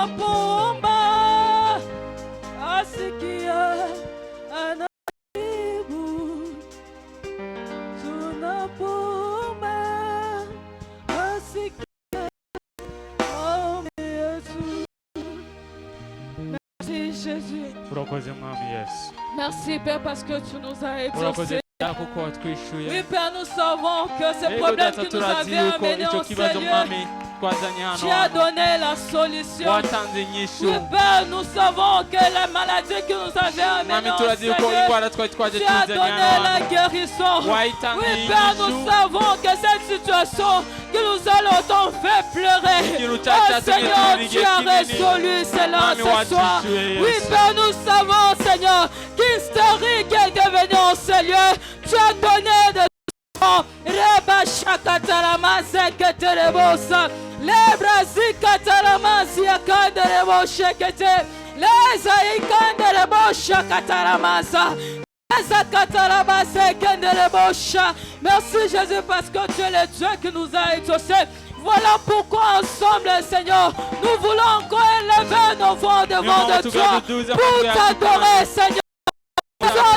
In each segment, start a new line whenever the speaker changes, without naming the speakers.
Tunapomba asikia anajibu. Tunapomba asikia maombi yetu. Merci Jésus. Merci Père parce que tu nous as exaucés. Oui Père, nous savons que ces problèmes que nous avions amenés au Seigneur, tu as donné la solution. Oui Père, nous savons que la maladie que nous avions amenée au Seigneur, tu as donné la guérison. Oui Père, nous savons que cette situation que nous allons autant fait pleurer, oh Seigneur, tu as résolu cela ce soir. Oui Père, nous savons Seigneur qu'historique est devenu au Seigneur. Tu as donné de ton Reba Shakataramaze Keterebosa, les Brasikataramasi Akanderebo Shekete, les Aikanderebo Shakataramaza, les Akatarabase Kenderebosha. Merci Jésus parce que tu es le Dieu qui nous a exaucés. Voilà pourquoi ensemble, Seigneur, nous voulons encore élever nos voix devant de toi pour t'adorer, Seigneur.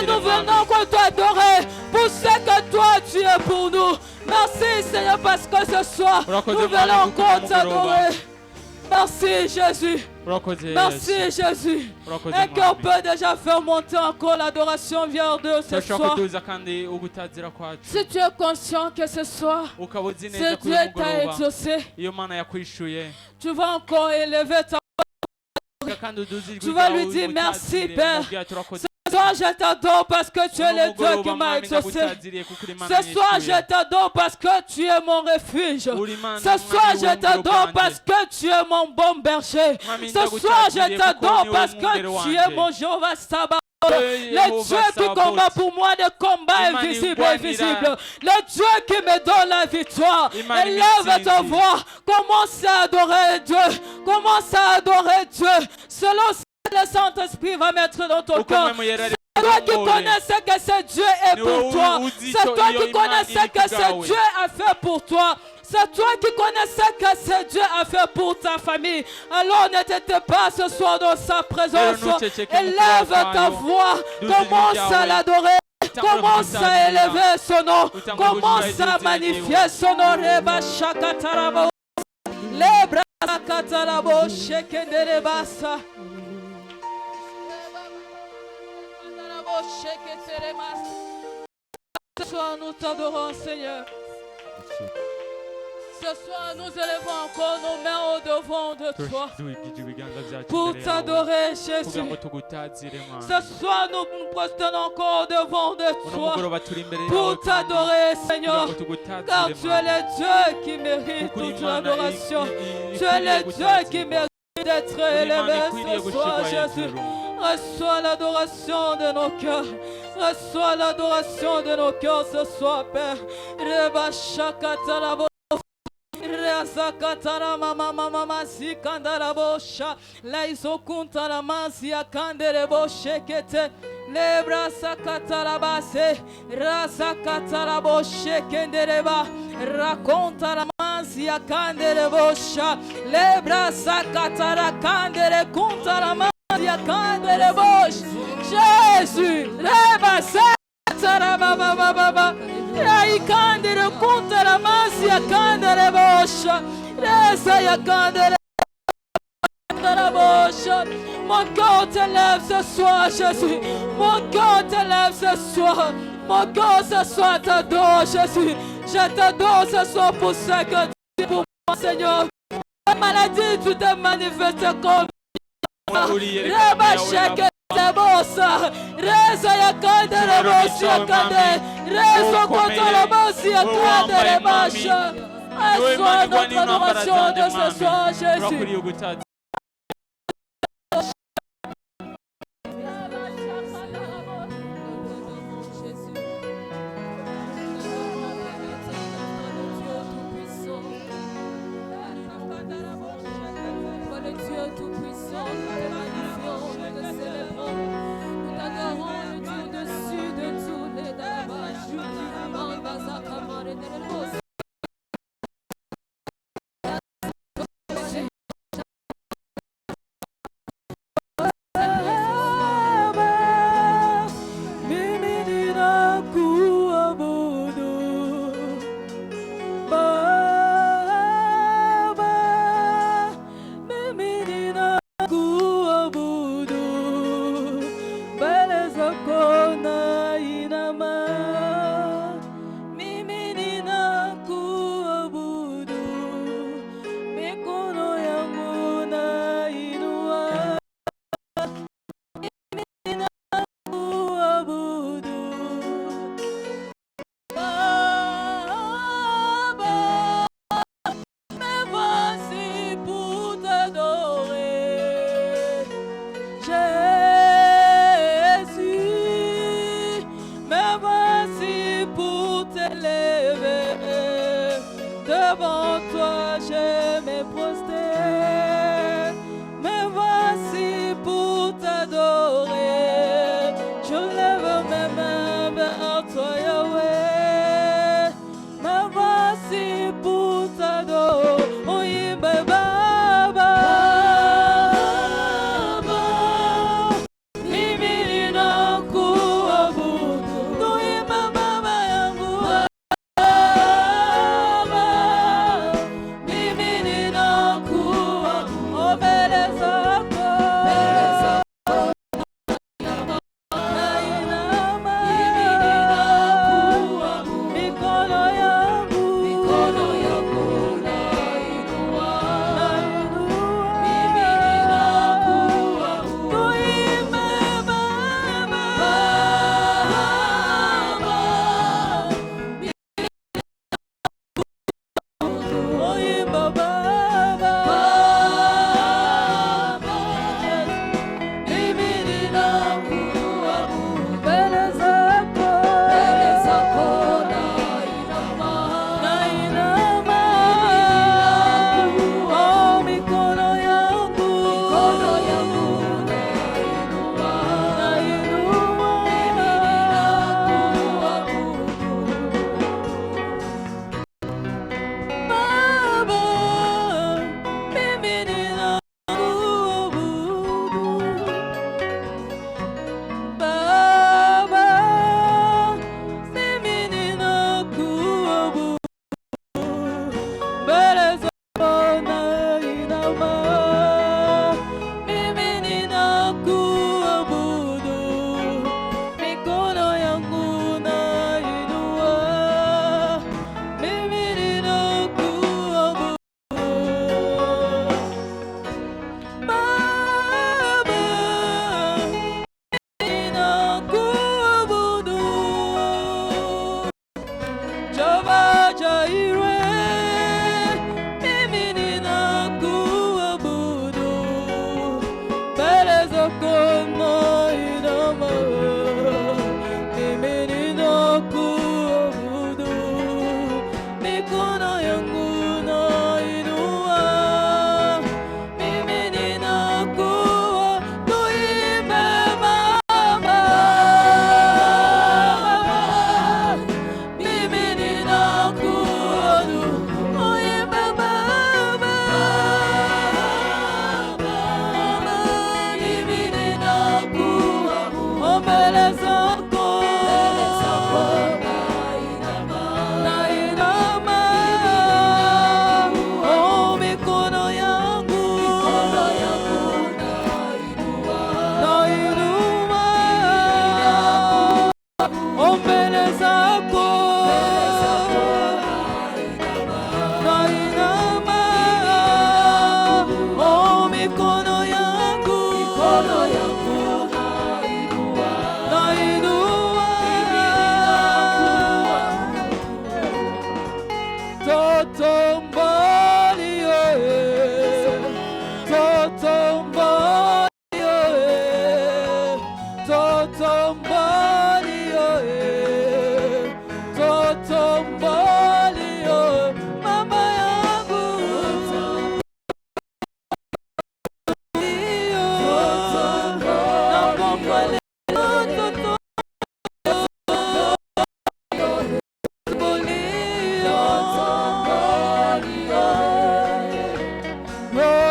Nous venons pour t'adorer pour ce que toi tu es pour nous. Merci Seigneur parce que ce soir nous venons encore t'adorer. Merci Jésus. Merci Jésus. Et qu'on peut déjà faire monter encore l'adoration vers Dieu ce soir. Si tu es conscient que ce soir, ce Dieu t'a exaucé, tu vas encore élever ta voix. Tu vas lui dire merci Père. Ce soir, je t'adore parce que tu es le Dieu qui m'a exaucé. Ce soir, je t'adore parce que tu es mon refuge. Ce soir, je t'adore parce que tu es mon bon berger. Ce soir, je t'adore parce que tu es mon Jéhovah Sabaoth. Le Dieu qui combat pour moi des combats invisibles et visibles. Le Dieu qui me donne la victoire. Élève ta voix. Commence à adorer Dieu. Commence à adorer Dieu. Selon le Saint-Esprit va mettre dans ton cœur. C'est toi qui connais ce que ce Dieu est pour toi. C'est toi qui connais ce que ce Dieu a fait pour toi. C'est toi qui connais ce que ce Dieu a fait pour ta famille. Alors ne t'étais pas ce soir dans sa présence. Élève ta voix. Commence à l'adorer. Commence à élever son nom. Commence à magnifier son nom. Reba Shakatarabo. Lebra Shakatarabo Shekenderebasa. Ce soir, nous t'adorons, Seigneur. Ce soir, nous élevons encore nos mains au-devant de toi pour t'adorer, Jésus. Ce soir, nous nous prosternons encore devant de toi pour t'adorer, Seigneur. Car tu es le Dieu qui mérite toute l'adoration. Tu es le Dieu qui mérite d'être élevé ce soir, Jésus. Reçois l'adoration de nos cœurs. Reçois l'adoration de nos cœurs ce soir, Père. Reba Shakatarabo. Razakatara mama mama sikandara sha. Laizo kuntara mazia kandere boshekete. Lebra sakatara base. Razakatara boshekendere ba. Rakontara mazia kandere bosha. Lebra sakatara kandere kuntara mazia. Jésus, Reba Satara Baba Baba, Raikandere Kuntara Masia Kandere Bosha, Reza Yakandere Bosha. Mon cœur t'élève ce soir, Jésus. Mon cœur t'élève ce soir. Mon cœur ce soir t'adore, Jésus. Je t'adore ce soir pour ce que tu es pour moi, Seigneur. La maladie, tu t'es manifesté comme Reba Sheke Bosa, Reza Yakandere Bosia Kande, Rezo Kontara Bosia Kandere Basha. Reçois notre adoration de ce soir, Jésus.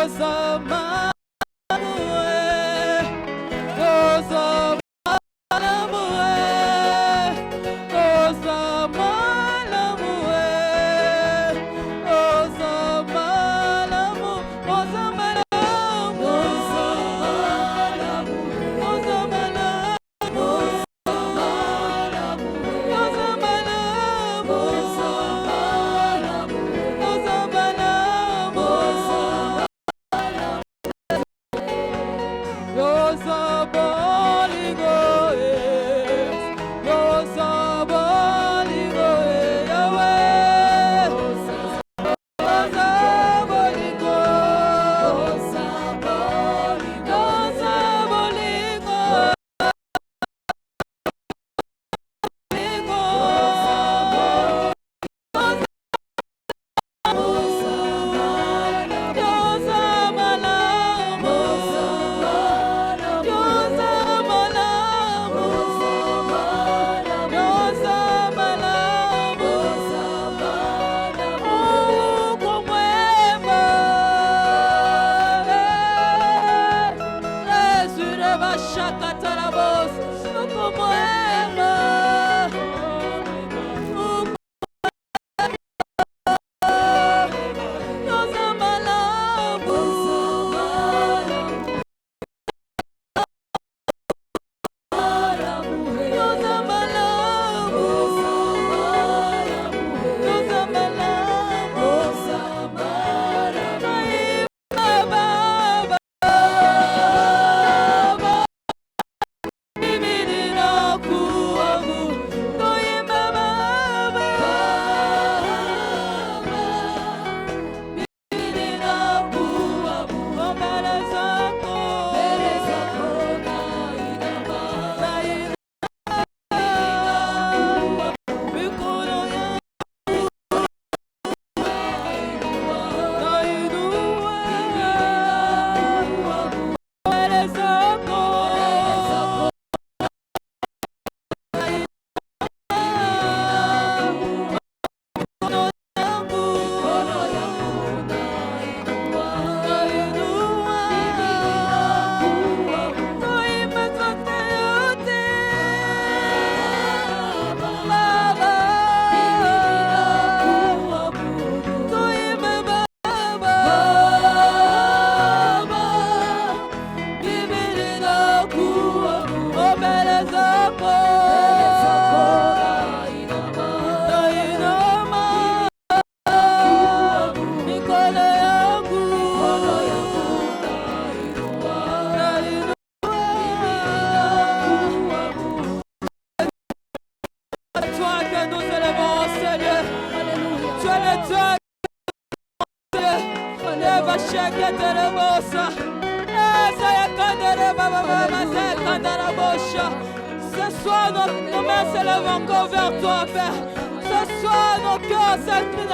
Ce soir, nos mains s'élèvent encore vers toi, Père. Ce soir, nos cœurs s'inclinent.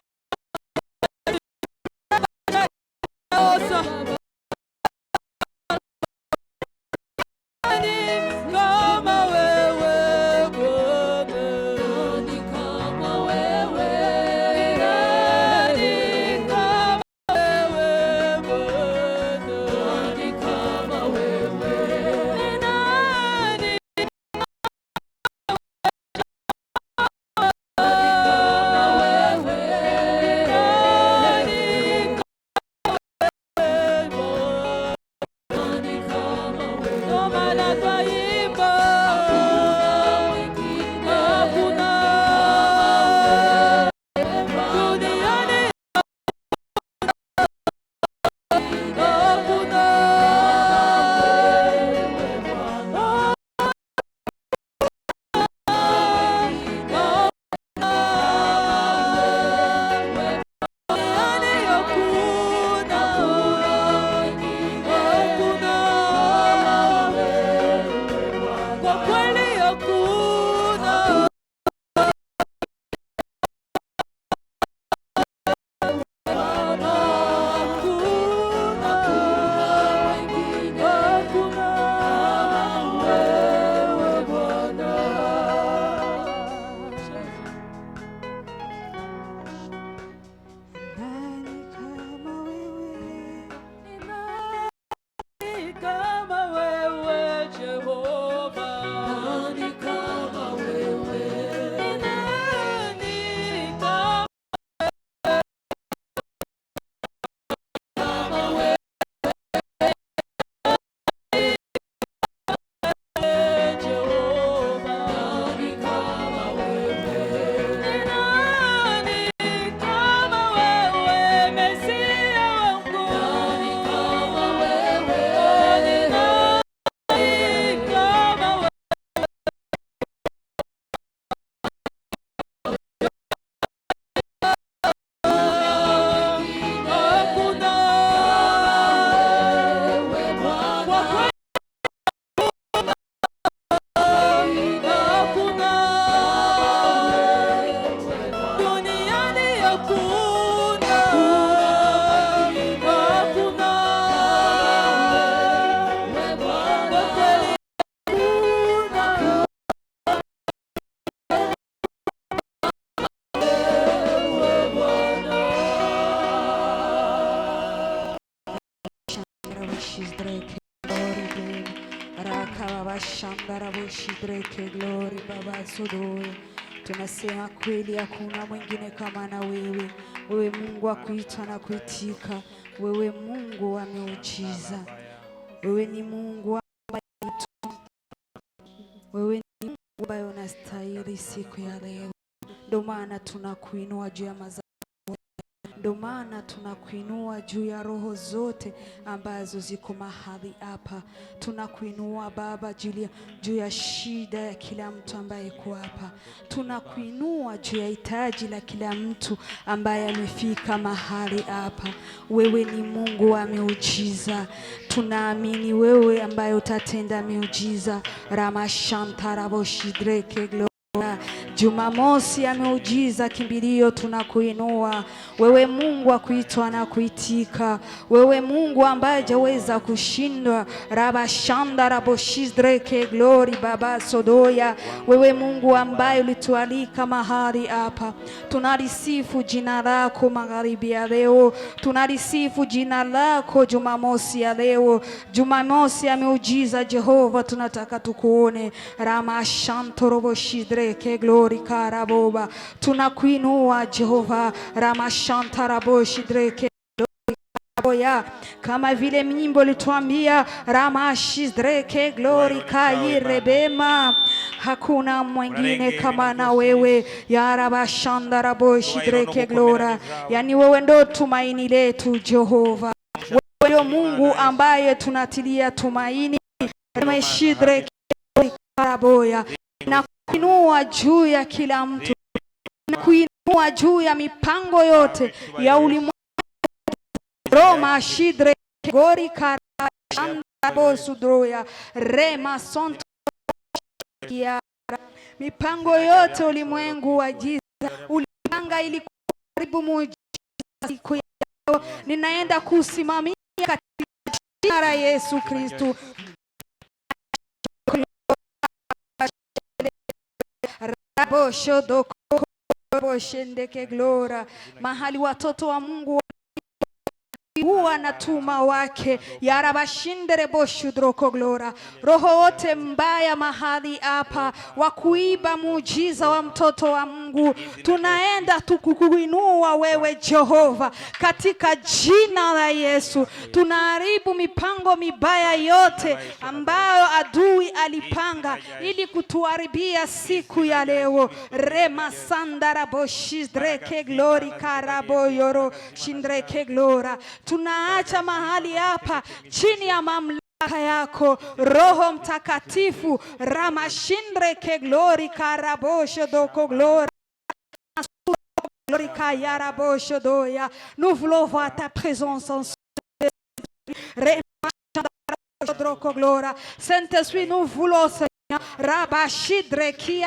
Shidreke glory Rakababa Shandara Boshidreke glory Baba Sodoe. Tunasema kweli hakuna mwingine kama na wewe. Wewe Mungu wa kuitwa na kuitika. Wewe Mungu wa miujiza. Wewe ni Mungu wewe ni Mungu ambaye unastahili siku ya leo. Ndio maana tunakuinua juu ya mazao. Ndio maana tunakuinua juu ya roho zote ambazo ziko mahali hapa. Tunakuinua Baba juu ya shida ya kila mtu ambaye yuko hapa. Tunakuinua juu ya hitaji la kila mtu ambaye amefika mahali hapa. Wewe ni Mungu wa miujiza. Tunaamini wewe ambaye utatenda miujiza. Ramashantaraboshidrake glory. Jumamosi ya miujiza kimbilio tunakuinua. Wewe Mungu wa kuitwa na kuitika. Wewe Mungu ambaye hajaweza kushindwa. Rabashanda raboshidreke glory Baba Sodoya. Wewe Mungu ambaye ulitualika mahali hapa. Tunalisifu jina lako magharibi ya leo. Tunalisifu jina lako Jumamosi ya leo. Jumamosi ya miujiza Jehova tunataka tukuone. Ramashantoroboshidreke glory Karaboba. Tunakuinua Jehova. Ramashantaraboshidreke kama vile nyimbo lituambia Ramashidreke glory Kairebema. Hakuna mwingine kama na wewe ya Rabashandaraboshidreke glory. Yani wewe ndo tumaini letu Jehova. Wewe ndio Mungu ambaye tunatilia tumaini. Ramashidreke Karaboya. Na kuinua juu ya kila mtu. Na kuinua juu ya mipango yote ya ulimwengu. Roma shidre gori karashanda bosudroya rema sonto kia. Mipango yote ulimwengu wa giza ulipanga ili kuharibu muujiza siku ya leo. Ninaenda kusimamia katika jina la Yesu Kristo. Mahali watoto wa Mungu huwa na tuma wake yarabashindere boshudroko glora. Roho wote mbaya mahali hapa wa kuiba muujiza wa mtoto wa Mungu, tunaenda tukukuinua wewe Jehova katika jina la Yesu. Tunaharibu mipango mibaya yote ambayo adui alipanga ili kutuharibia siku ya leo. Rema sandara boshidreke glory karaboyoro shindreke glora. Tunaacha mahali hapa chini ya mamlaka yako Roho Mtakatifu. Ramashindreke glory karabosho doko glory. Nous voulons voir ta présence en Saint-Esprit, nous voulons Seigneur Rabashidreke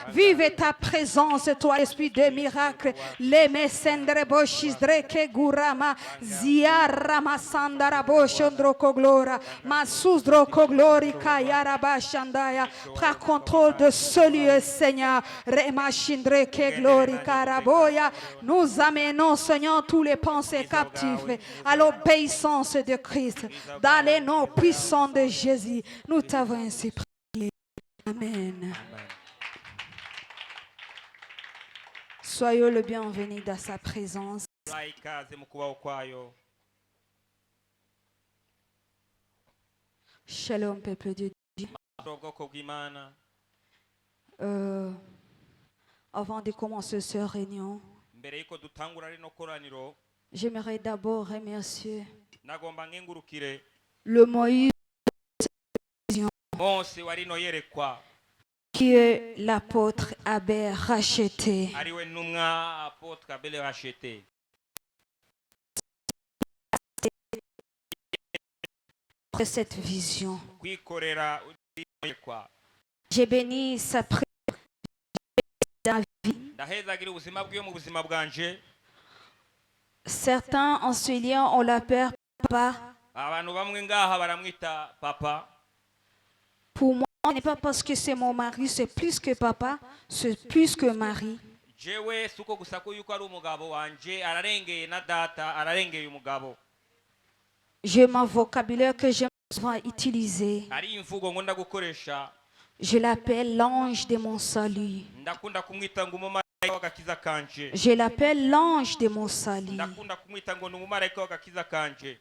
vive ta présence, toi, esprit de miracle. Les messendres boshidreke gurama ziarama sandara boshondroko glora masuzdroko glori kayara bashandaya. Prends contrôle de ce lieu, Seigneur. Remashindreke glori karaboya. Nous amenons, Seigneur, tous les pensées captives à l'obéissance de Christ. Dans les noms puissants de Jésus, nous t'avons ainsi prié. Amen. Soyez le bienvenu dans sa présence. Shalom, peuple de Dieu. Avant de commencer cette réunion, j'aimerais d'abord remercier le Moïse qui est l'apôtre Abel racheté. Pour cette vision, j'ai béni sa prière. Certains en ce lien on l'appelle papa. Pour moi, ce n'est pas parce que c'est mon mari, c'est plus que papa, c'est plus que mari.
jewe suko gusa ko yuko ari umugabo wanje ararengeye na data ararengeye umugabo.
J'ai mon vocabulaire que j'aime souvent utiliser.
Ari imvugo ngo ndagukoresha.
Je l'appelle l'ange de mon salut.
Ndakunda kumwita ngo umumarayika w'agakiza kanje.
Je l'appelle l'ange de mon salut.
Ndakunda kumwita ngo umumarayika w'agakiza kanje.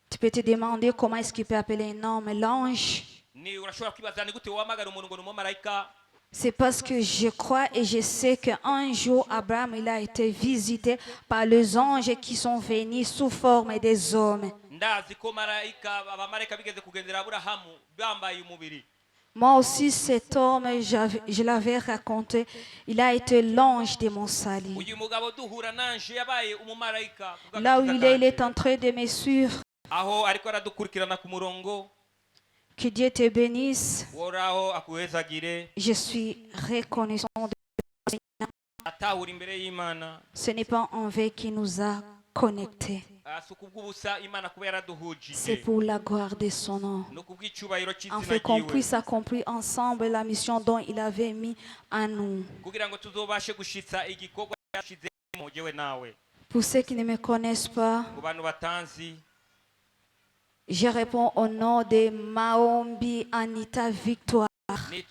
Tu peux te demander comment est-ce qu'il peut appeler un homme l'ange.
Ni urashobora kwibaza ni gute wamagara umuntu ngo umumarayika.
C'est parce que je crois et je sais qu'un jour, Abraham il a été visité par les anges qui sont venus sous forme des hommes. Moi aussi, cet homme, je l'avais raconté, il a été l'ange de mon salut. Là où il est en train de me suivre. Que Dieu te bénisse. Je suis reconnaissant de ce n'est pas un verre qui nous a connectés. C'est pour la gloire de son nom. Afin qu'on puisse accomplir ensemble la mission dont il avait mis à nous. Pour ceux qui ne me connaissent pas, je réponds au nom de Maombi Anita Victoire. Je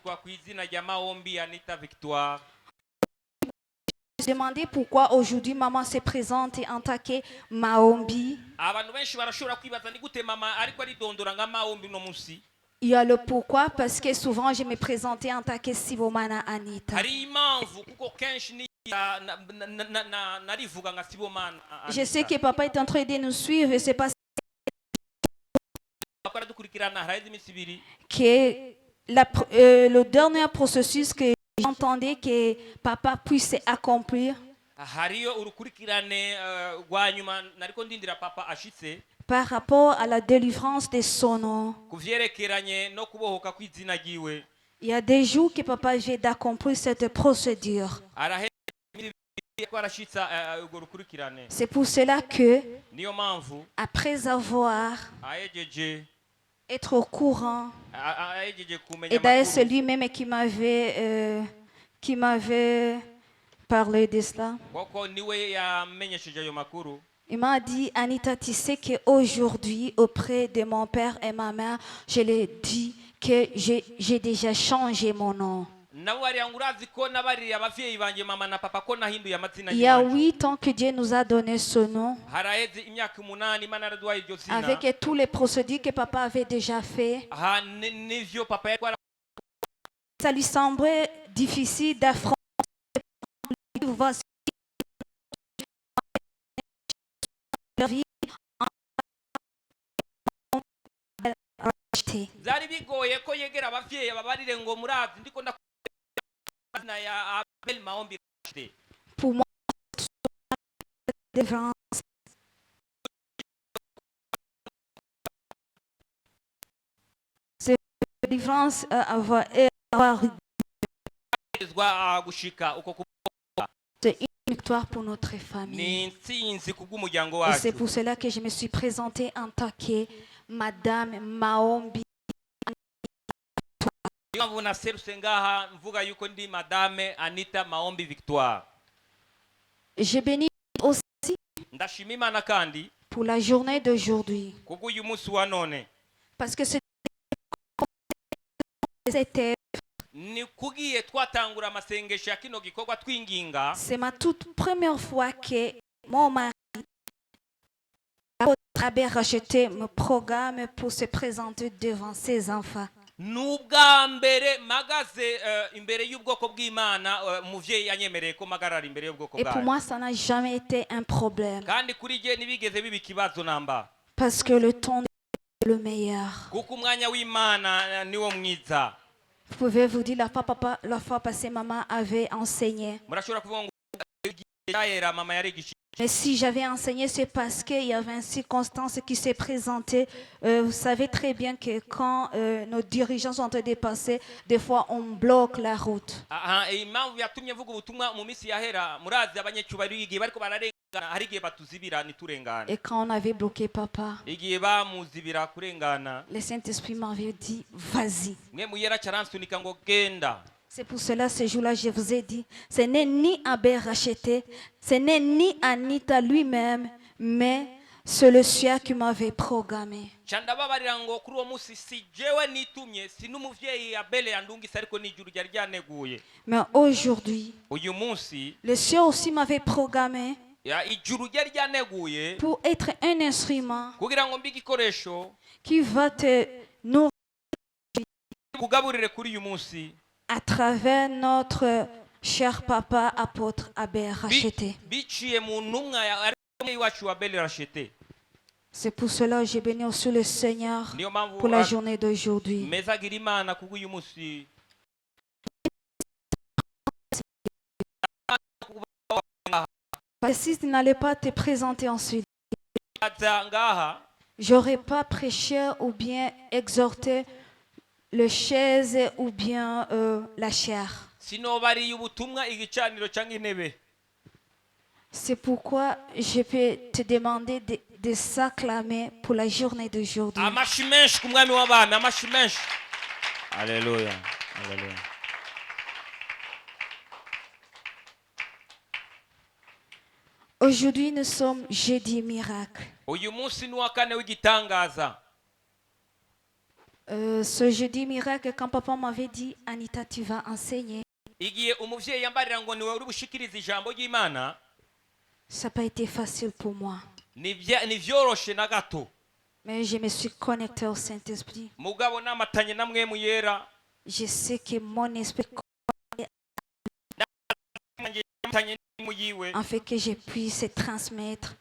me demandais pourquoi aujourd'hui maman se présente en tant que Maombi. Il y a le pourquoi parce que souvent je me présentais en tant que Sibomana Anita. Je sais que papa est en train de nous suivre, c'est pas que le dernier processus que j'entendais que papa puisse accomplir par rapport à la délivrance de son nom. Il y a des jours que papa vient d'accomplir cette procédure. C'est pour cela que, après avoir être au courant, et d'ailleurs c'est lui-même qui m'avait parlé de cela. Il m'a dit, Anita, tu sais qu'aujourd'hui, auprès de mon père et ma mère, je leur ai dit que j'ai déjà changé mon nom. Il y a 8 ans que Dieu nous a donné ce nom. Avec tous les procédures que papa avait déjà fait. Ça lui semblait difficile d'affronter. Pour moi, c'est une délivrance avoir c'est une victoire pour notre famille. Et c'est pour cela que je me suis présentée en tant que Madame Maombi. Je bénis aussi pour la journée d'aujourd'hui. Parce que c'était c'est ma toute première fois que mon mari avait racheté mon programme pour se présenter devant ses enfants. Et pour moi, ça n'a jamais été un problème. Parce que le temps est le meilleur. Vous pouvez vous dire, la fois passée, maman avait enseigné. Mais si j'avais enseigné, c'est parce qu'il y avait une circonstance qui s'est présentée. Vous savez très bien que quand nos dirigeants sont en train de passer, des fois on bloque la route. Et quand on avait bloqué papa, le Saint-Esprit m'avait dit, vas-y. C'est pour cela, ce jour-là, je vous ai dit, ce n'est ni Abel racheté, ce n'est ni Anita lui-même, mais c'est le ciel qui m'avait programmé. Mais aujourd'hui, le ciel aussi m'avait programmé pour être un instrument qui va te nourrir à travers notre cher papa apôtre Abel racheté. C'est pour cela que j'ai béni aussi le Seigneur pour la journée d'aujourd'hui. Parce que si tu n'allais pas te présenter ensuite, j'aurais pas prêché ou bien exhorté le chaise ou bien la chair. C'est pourquoi je peux te demander de s'acclamer pour la journée d'aujourd'hui.
Alléluia. Alléluia.
Aujourd'hui, nous sommes jeudi miracle. Ce jeudi miracle, quand papa m'avait dit, Anita, tu vas enseigner, ça n'a pas été facile pour moi. Mais je me suis connecté au Saint-Esprit. Je sais que mon esprit en fait que je puisse transmettre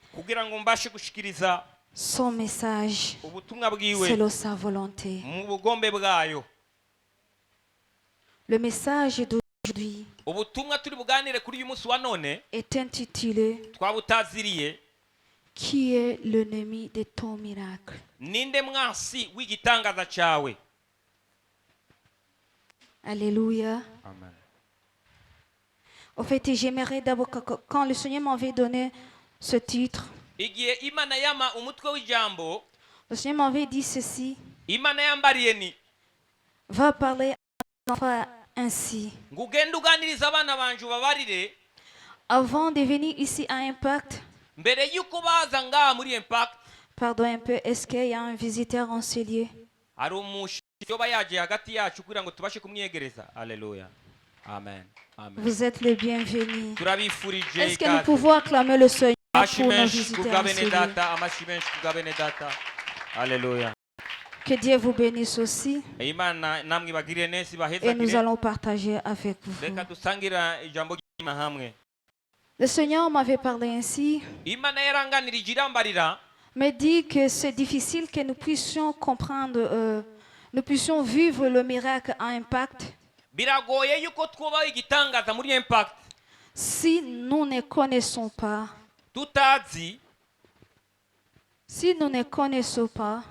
son message selon sa volonté. Le message d'aujourd'hui est intitulé Qui est l'ennemi de ton miracle? Alléluia.
Amen.
En fait, j'aimerais d'abord, quand le Seigneur m'avait donné ce titre, le Seigneur m'avait dit ceci. Va parler à l'enfant ainsi. Avant de venir ici à Impact, pardon un peu, est-ce qu'il y a un visiteur en ce lieu?
Alléluia. Amen. Amen.
Vous êtes le bienvenu. Est-ce que nous pouvons acclamer le Seigneur pour nos visiteurs en ce lieu?
Alléluia.
Que Dieu vous bénisse aussi. Et nous allons partager avec vous. Le Seigneur m'avait parlé ainsi. Me dit que c'est difficile que nous puissions comprendre, nous puissions vivre le miracle à Impact si nous ne connaissons pas. Si nous ne connaissons pas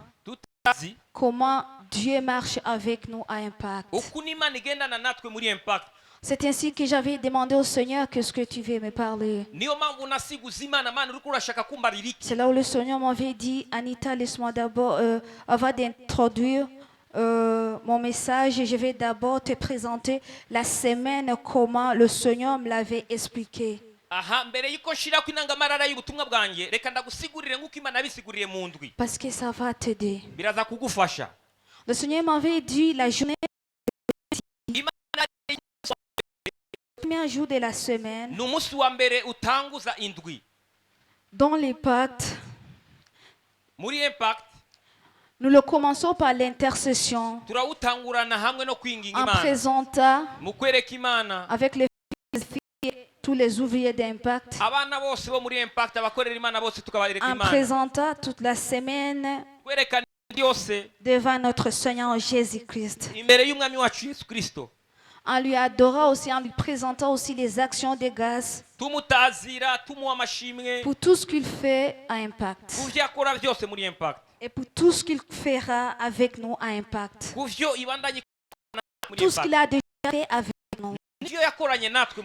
comment Dieu marche avec nous à Impact. C'est ainsi que j'avais demandé au Seigneur qu'est-ce que tu veux me parler. C'est là où le Seigneur m'avait dit, Anita, laisse-moi d'abord, avant d'introduire mon message, je vais d'abord te présenter la semaine, comment le Seigneur me l'avait expliqué. Parce que ça va t'aider. Le Seigneur m'avait dit la journée, le premier jour de la semaine, dans l'Impact, nous le commençons par l'intercession en présentant avec les filles, tous les ouvriers d'Impact, en présentant toute la semaine devant notre Seigneur Jésus-Christ. En lui adorant aussi, en lui présentant aussi les actions de grâce pour tout ce qu'il fait à Impact. Et pour tout ce qu'il fera avec nous à Impact. Tout ce qu'il a déjà fait avec nous.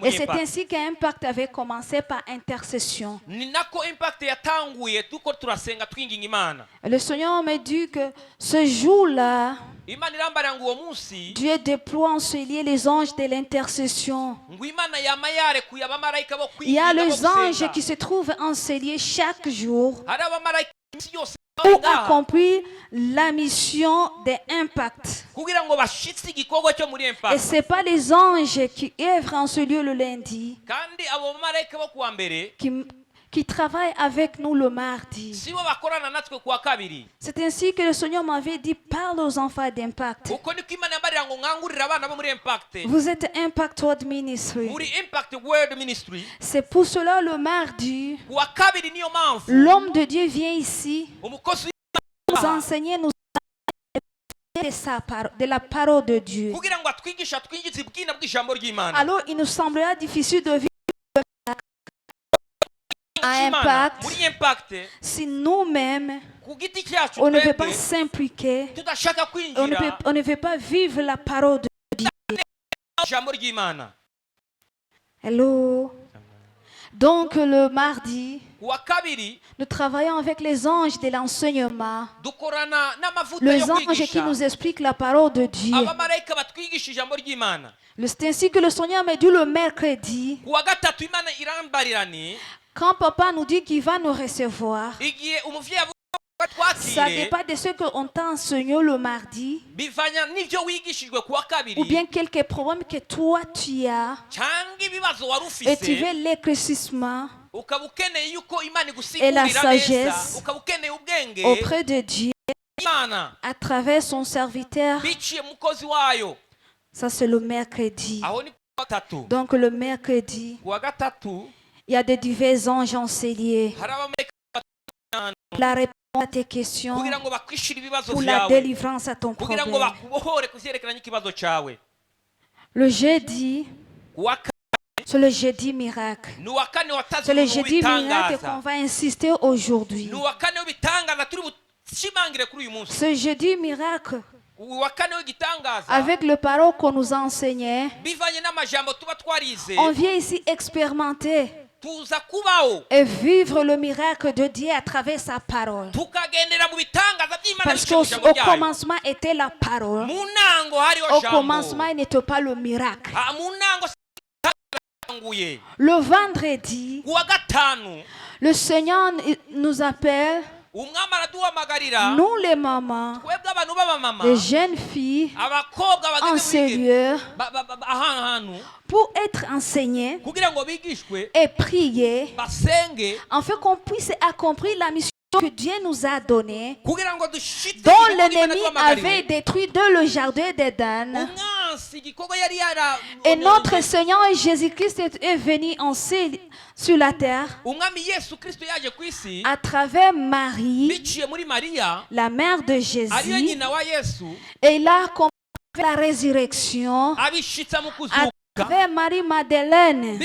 Et c'est ainsi qu'Impact avait commencé par intercession. Le Seigneur m'a dit que ce jour-là, Dieu déploie en ce lieu les anges de l'intercession. Il y a les anges qui se trouvent en ce lieu chaque jour pour accomplir la mission d'impact. Et ce n'est pas les anges qui œuvrent en ce lieu le lundi, qui travaillent avec nous le mardi. C'est ainsi que le Seigneur m'avait dit, parle aux enfants d'impact. Vous êtes Impact World Ministry. C'est pour cela le mardi, l'homme de Dieu vient ici nous enseigner, nous de la parole de Dieu. Alors il nous semblera difficile de vivre à impact si nous-mêmes on ne veut pas s'impliquer, on ne veut pas vivre la parole de Dieu. Hello. Donc le mardi, nous travaillons avec les anges de l'enseignement, les anges qui nous expliquent la parole de Dieu. C'est ainsi que le Seigneur m'a dit le mercredi, quand papa nous dit qu'il va nous recevoir, ça dépend de ce qu'on t'a enseigné le mardi, ou bien quelques problèmes que toi tu as, et tu veux l'éclaircissement et la sagesse auprès de Dieu à travers son serviteur. Ça c'est le mercredi. Donc le mercredi, il y a de divers anges enseignés. La réponse à tes questions, pour la délivrance à ton problème. Le jeudi, c'est le jeudi miracle. C'est le jeudi miracle qu'on va insister aujourd'hui. Ce jeudi miracle, avec le parole qu'on nous a enseigné, on vient ici expérimenter et vivre le miracle de Dieu à travers sa parole. Parce qu'au commencement était la parole. Au commencement, il n'était pas le miracle. Le vendredi, le Seigneur nous appelle, nous les mamans, les jeunes filles en ce lieu, pour être enseignées et prier, afin qu'on puisse accomplir la mission que Dieu nous a donnée, dont l'ennemi avait détruit dans le jardin d'Éden. Et notre Seigneur Jésus-Christ est venu sur la terre à travers Marie, la mère de Jésus, et il a accompli la résurrection à travers Marie-Madeleine.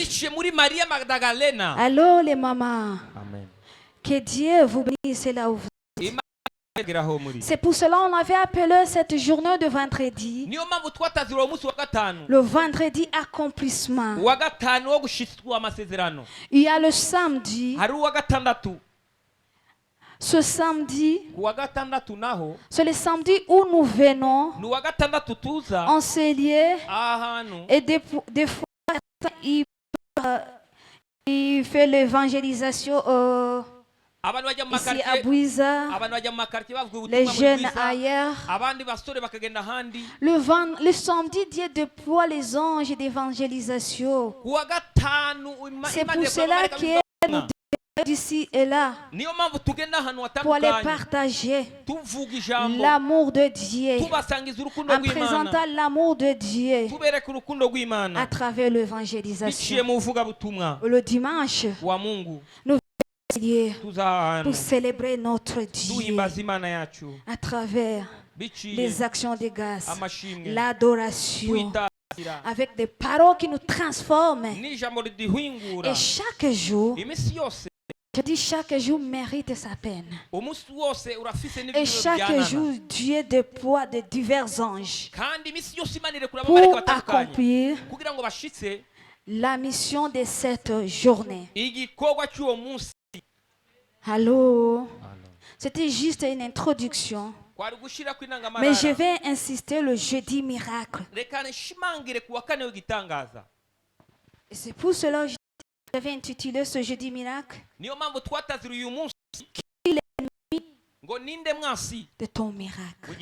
Allô les mamans.
Amen.
Que Dieu vous bénisse là où vous êtes. C'est pour cela qu'on avait appelé cette journée de vendredi le vendredi accomplissement. Il y a le samedi. Ce samedi, c'est le samedi où nous venons en ce lieu, et des fois il fait l'évangélisation ici à Bouiza, les jeunes ailleurs. Le samedi, Dieu déploie les anges d'évangélisation. C'est pour cela que nous d'ici et là pour aller partager l'amour de Dieu, en présentant l'amour de Dieu à travers l'évangélisation. Le dimanche, nous pour célébrer notre Dieu à travers les actions de grâce, l'adoration, avec des paroles qui nous transforment. Et chaque jour, je dis chaque jour mérite sa peine. Et chaque jour, Dieu déploie de divers anges pour accomplir la mission de cette journée. Allô? C'était juste une introduction Mais je vais insister le jeudi miracle. Et c'est pour cela que j'avais intitulé ce jeudi miracle de ton miracle.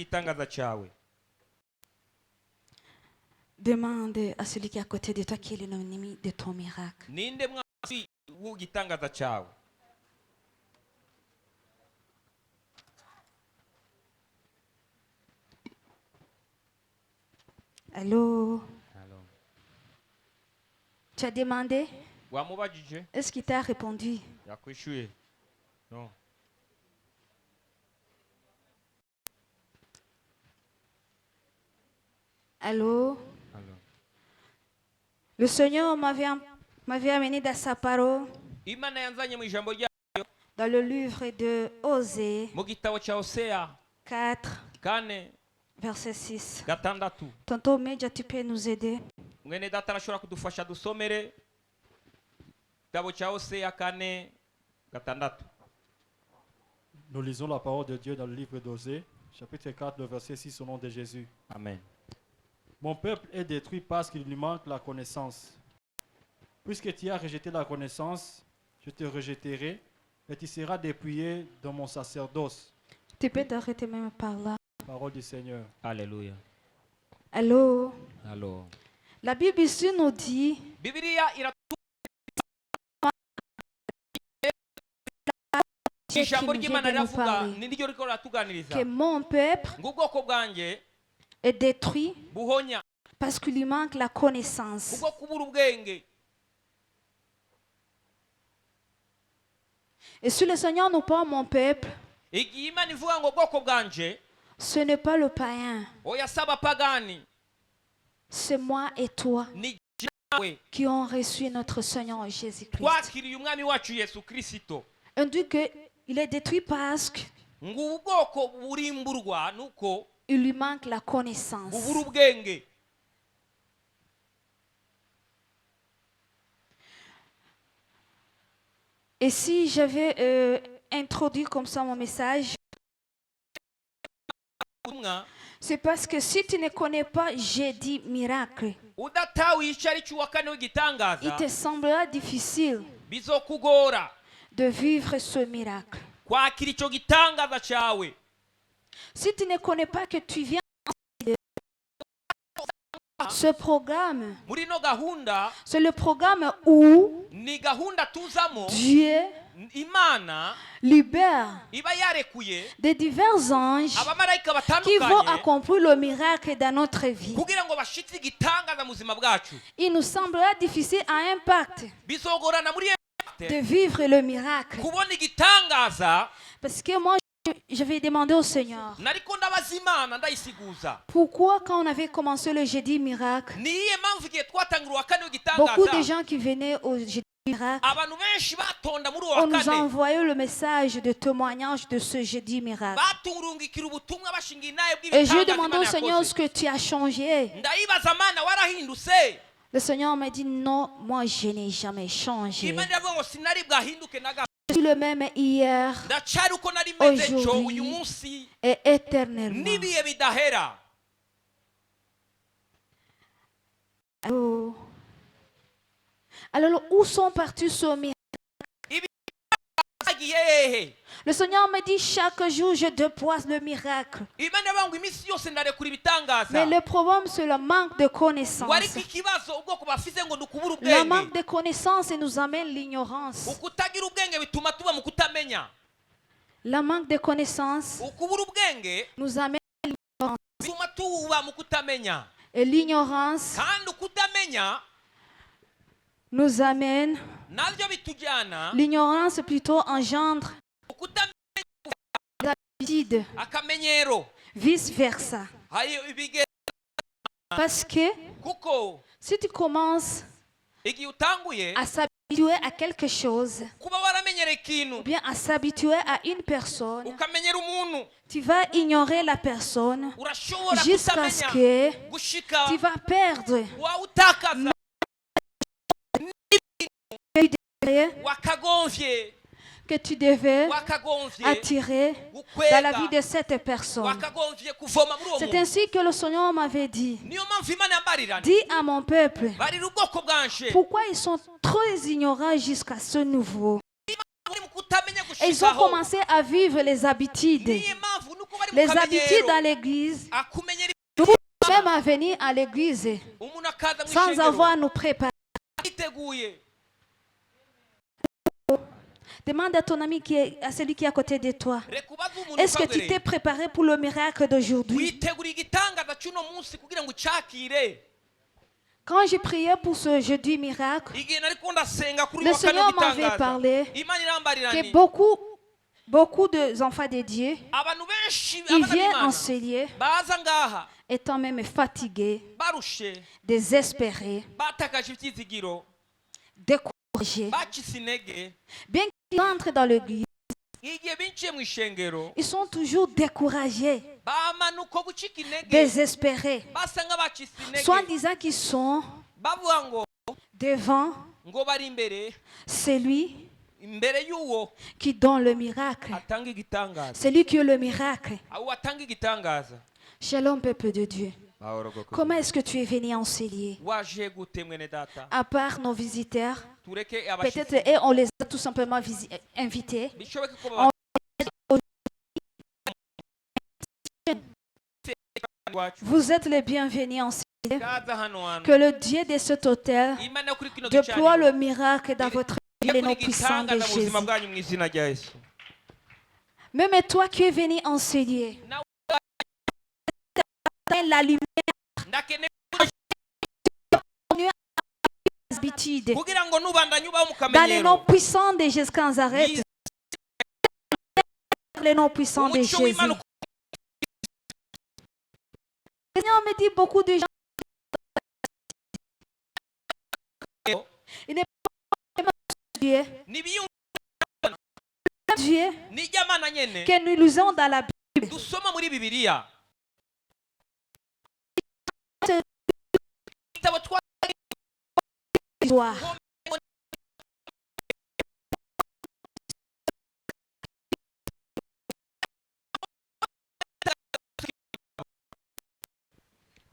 Demande à celui qui est à côté de toi qui est l'ennemi de ton miracle. Allô? Tu as demandé? Est-ce qu'il t'a répondu?
Non.
Allô? Le Seigneur m'avait amené dans sa parole, dans le livre de Osée 4, verset 6. Tonton Medja, tu peux nous aider?
Nous lisons la parole de Dieu dans le livre d'Osée, chapitre 4, le verset 6 au nom de Jésus.
Amen.
Mon peuple est détruit parce qu'il lui manque la connaissance. Puisque tu as rejeté la connaissance, je te rejetterai et tu seras dépouillé dans mon sacerdoce.
Tu peux t'arrêter même par là.
Parole du Seigneur.
Alléluia.
Allô?
Allô.
La Bible ici nous dit que mon peuple est détruit parce qu'il lui manque la connaissance. Et si le Seigneur nous parle, mon peuple, ce n'est pas le païen. C'est moi et toi qui ont reçu notre Seigneur Jésus-Christ. On dit qu'il est détruit parce qu'il lui manque la connaissance. Et si j'avais introduit comme ça mon message, c'est parce que si tu ne connais pas jeudi miracle, il te semblera difficile de vivre ce miracle. Si tu ne connais pas que tu viens ce programme, c'est le programme où Dieu libère des divers anges qui vont accomplir le miracle dans notre vie. Il nous semblera difficile à impact de vivre le miracle. Parce que moi, je vais demander au Seigneur, pourquoi quand on avait commencé le jeudi miracle, beaucoup de gens qui venaient au jeudi miracle, on nous a envoyé le message de témoignage de ce jeudi miracle. Et je demandais au Seigneur ce que tu as changé. Le Seigneur m'a dit non, moi je n'ai jamais changé. Je suis le même hier, aujourd'hui et éternellement. Alors, où sont partis ceux miracle? Le Seigneur me dit chaque jour je déploie le miracle. Mais le problème c'est le manque de connaissance. Le manque de connaissance nous amène l'ignorance. Le manque de connaissance nous amène l'ignorance. Et l'ignorance nous amène, l'ignorance plutôt engendre l'habitude, vice versa. Parce que si tu commences à s'habituer à quelque chose, ou bien à s'habituer à une personne, tu vas ignorer la personne jusqu'à ce que tu vas perdre que tu devais attirer dans la vie de cette personne. C'est ainsi que le Seigneur m'avait dit. Dis à mon peuple, pourquoi ils sont très ignorants jusqu'à ce niveau. Et ils ont commencé à vivre les habitudes. Les habitudes dans l'église. Nous pouvons même à venir à l'église sans avoir à nous préparer. Demande à ton ami, à celui qui est à côté de toi. Est-ce que tu t'es préparé pour le miracle d'aujourd'hui? Quand j'ai prié pour ce jeudi miracle, le Seigneur m'avait parlé que beaucoup d'enfants de Dieu, ils viennent enseigner, étant même fatigués, désespérés, découragés. Bien qu'ils entrent dans l'église, ils sont toujours découragés, désespérés, soit en disant qu'ils sont devant celui qui donne le miracle, celui qui est le miracle. Shalom, peuple de Dieu. Comment est-ce que tu es venu enseigner? À part nos visiteurs, peut-être et on les a tout simplement invités. Vous êtes les bienvenus enseigner. Que le Dieu de cet hôtel déploie le miracle dans votre vie, les noms puissants de Jésus. Même toi qui es venu enseigner, la lumière dans les noms puissants de Jésus Nazareth, les noms puissants de Jésus. Le Seigneur me dit beaucoup de gens. Il n'est pas Dieu. Dieu que nous lisons dans la Bible.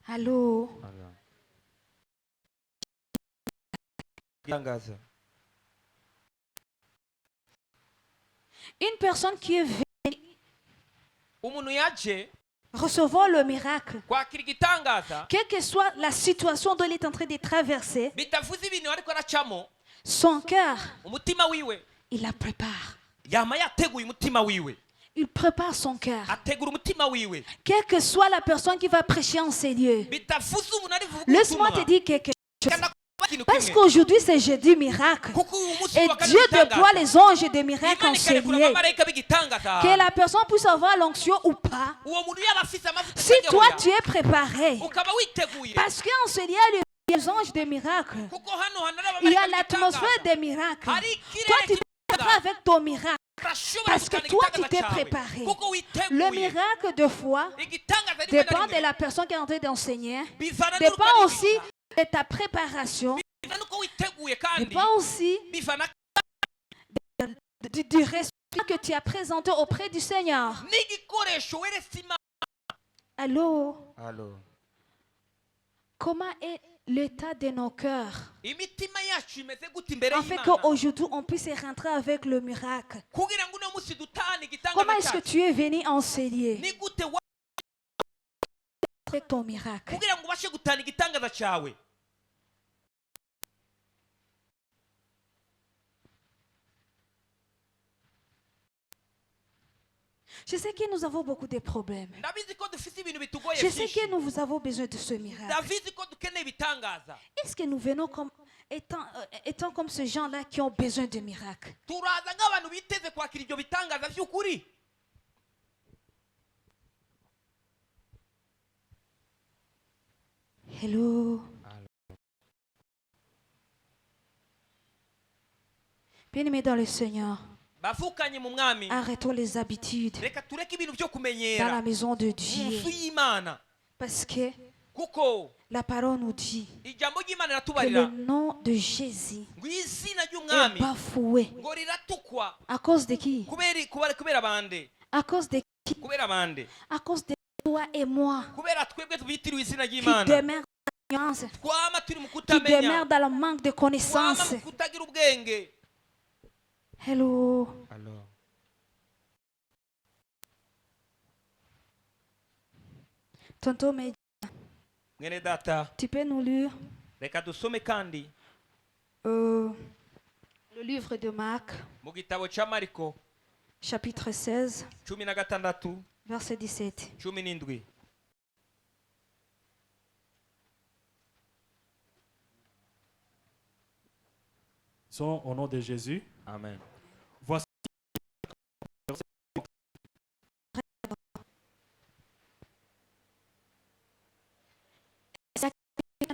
Allô? Une personne qui est venue recevoir le miracle, quelle que soit la situation dont il est en train de traverser, son cœur, il la prépare. Il prépare son cœur. Quelle que soit la personne qui va prêcher en ces lieux, laisse-moi te dire quelque chose. Parce qu'aujourd'hui c'est jeudi miracle. Et Dieu déploie les anges de miracles en ces lieux. Que la personne puisse avoir l'onction ou pas. Si toi tu es préparé, parce qu'en ce lieu, il y a les anges de miracles. Il y a l'atmosphère des miracles. Toi tu prépares avec ton miracle. Parce que toi tu t'es préparé. Le miracle de foi dépend de la personne qui est en train d'enseigner. Dépend aussi de ta préparation. Dépend aussi du respect que tu as présenté auprès du Seigneur. Allô? Comment est l'état de nos cœurs? Afin qu'aujourd'hui on puisse rentrer avec le miracle. Comment est-ce que tu es venu enseigner avec ton miracle? Je sais que nous avons beaucoup de problèmes. Je sais que nous avons besoin de ce miracle. Est-ce que nous venons comme étant comme ces gens-là qui ont besoin de miracles? Hello. Bien-aimés dans le Seigneur, arrêtons les habitudes dans la maison de Dieu. Parce que La parole nous dit
ijambo ry'Imana
que le
iratubarira
nom de Jésus
ngo izina
est
ry'umwami
bafoué.
ngo riratukwa
À cause de qui?
kubera bande
À cause de qui?
kubera bande
À cause de toi et moi
kubera twebwe tubitiriwe izina
qui
ry'Imana
demeurent dans l'ignorance,
twama turi mu
qui
kutamenya
demeurent dans le manque de
twama
connaissances.
mu kutagira ubwenge.
Hello. Tonton Mehdi,
Mwene data
tu peux nous lire
reka dusome kandi
le livre de Marc,
mu gitabo cya Mariko
chapitre 16,
16
verset 17.
17.
Sont au nom de Jésus.
Amen.
Voici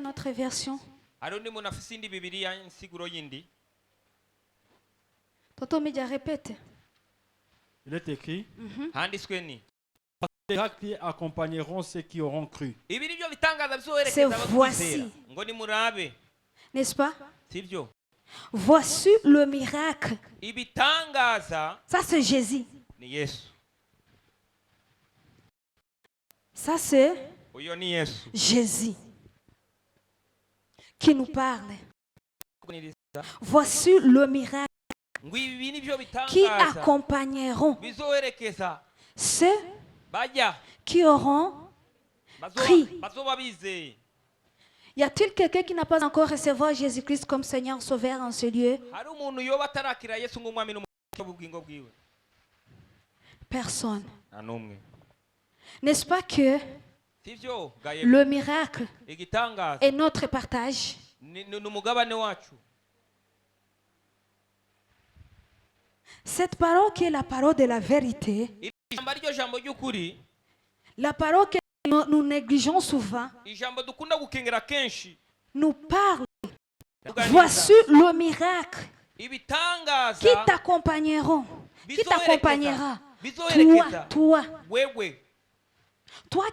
Notre version.
Hari undi muntu afite indi Bibiliya insiguro yindi?
Tonton Mehdi, répète.
il est écrit,
Handitswe ni
les miracles qui accompagneront ceux qui auront cru.
ibi nibyo bitangaza bizoherekeza
C'est
abakwizera
voici.
ngo nimurabe,
N'est-ce pas?
sibyo?
Voici le miracle.
Ibitangaza
Ça, c'est Jésus.
ni Yesu.
Ça, c'est
Uyo ni Yesu.
Jésus qui nous parle. Voici le miracle
Ngo ibi nibyo
qui
bitangaza
accompagneront
bizoherekeza
ceux
bajya
qui auront cru.
bazoba bizeye.
Y a-t-il quelqu'un qui n'a pas encore recevoir Jésus-Christ comme Seigneur Sauveur en ce lieu?
Hari umuntu yoba atarakira Yesu ng'umwami n'umukiza w'ubugingo bwiwe?
Personne.
Nta n'umwe.
N'est-ce pas que
Sibyo gaye
le miracle
igitangaza
est notre partage?
ni umugabane wacu.
Cette parole qui est la parole de la vérité,
Ijambo ryo jambo ry'ukuri,
la parole que nous négligeons souvent,
ijambo dukunda gukengera kenshi.
nous parle. Voici le miracle qui
Ibitangaza
t'accompagneront, qui t'accompagnera.
bizoherekeza
Toi
wewe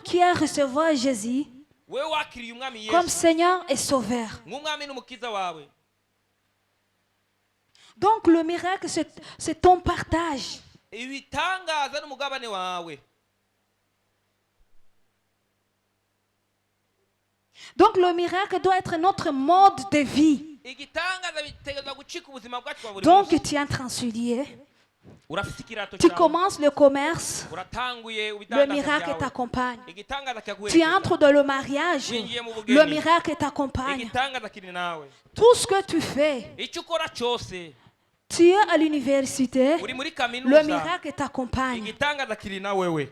qui as recevoir Jésus
wewe wakiriye umwami
comme
Yesu
Seigneur et Sauveur.
nk'umwami n'umukiza wawe.
Donc le miracle, c'est ton partage.
Ibitangaza n'umugabane wawe.
Donc le miracle doit être notre mode de vie.
Igitangaza bitegerezwa gucika ubuzima bwacu bwa buri
Donc
munsi.
tu es transfilié,
Urafite ikirato
tu
cyawe,
commences le commerce,
uratanguye
le
ubidandaza
miracle
byawe.
t'accompagne.
Igitangaza
Tu
kikaguherekeza.
entres dans le mariage, le miracle t'accompagne.
Igitangaza kiri nawe.
Tout ce que tu fais,
Icyo ukora cyose,
tu es à l'université,
uri muri
le
kaminuza,
miracle t'accompagne.
igitangaza kiri na wewe.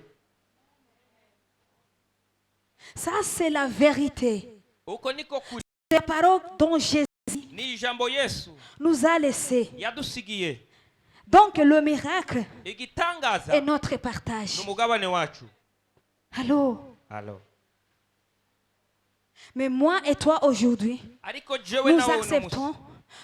Ça, c'est la vérité.
Uko niko kuri.
Les paroles dont Jésus
Ni ijambo Yesu
nous a laissées.
yadusigiye.
Donc le miracle
Igitangaza
est notre partage.
n'umugabane wacu.
Allô?
Allo.
Mais moi et toi aujourd'hui,
Ariko jewe
nous
nawe
acceptons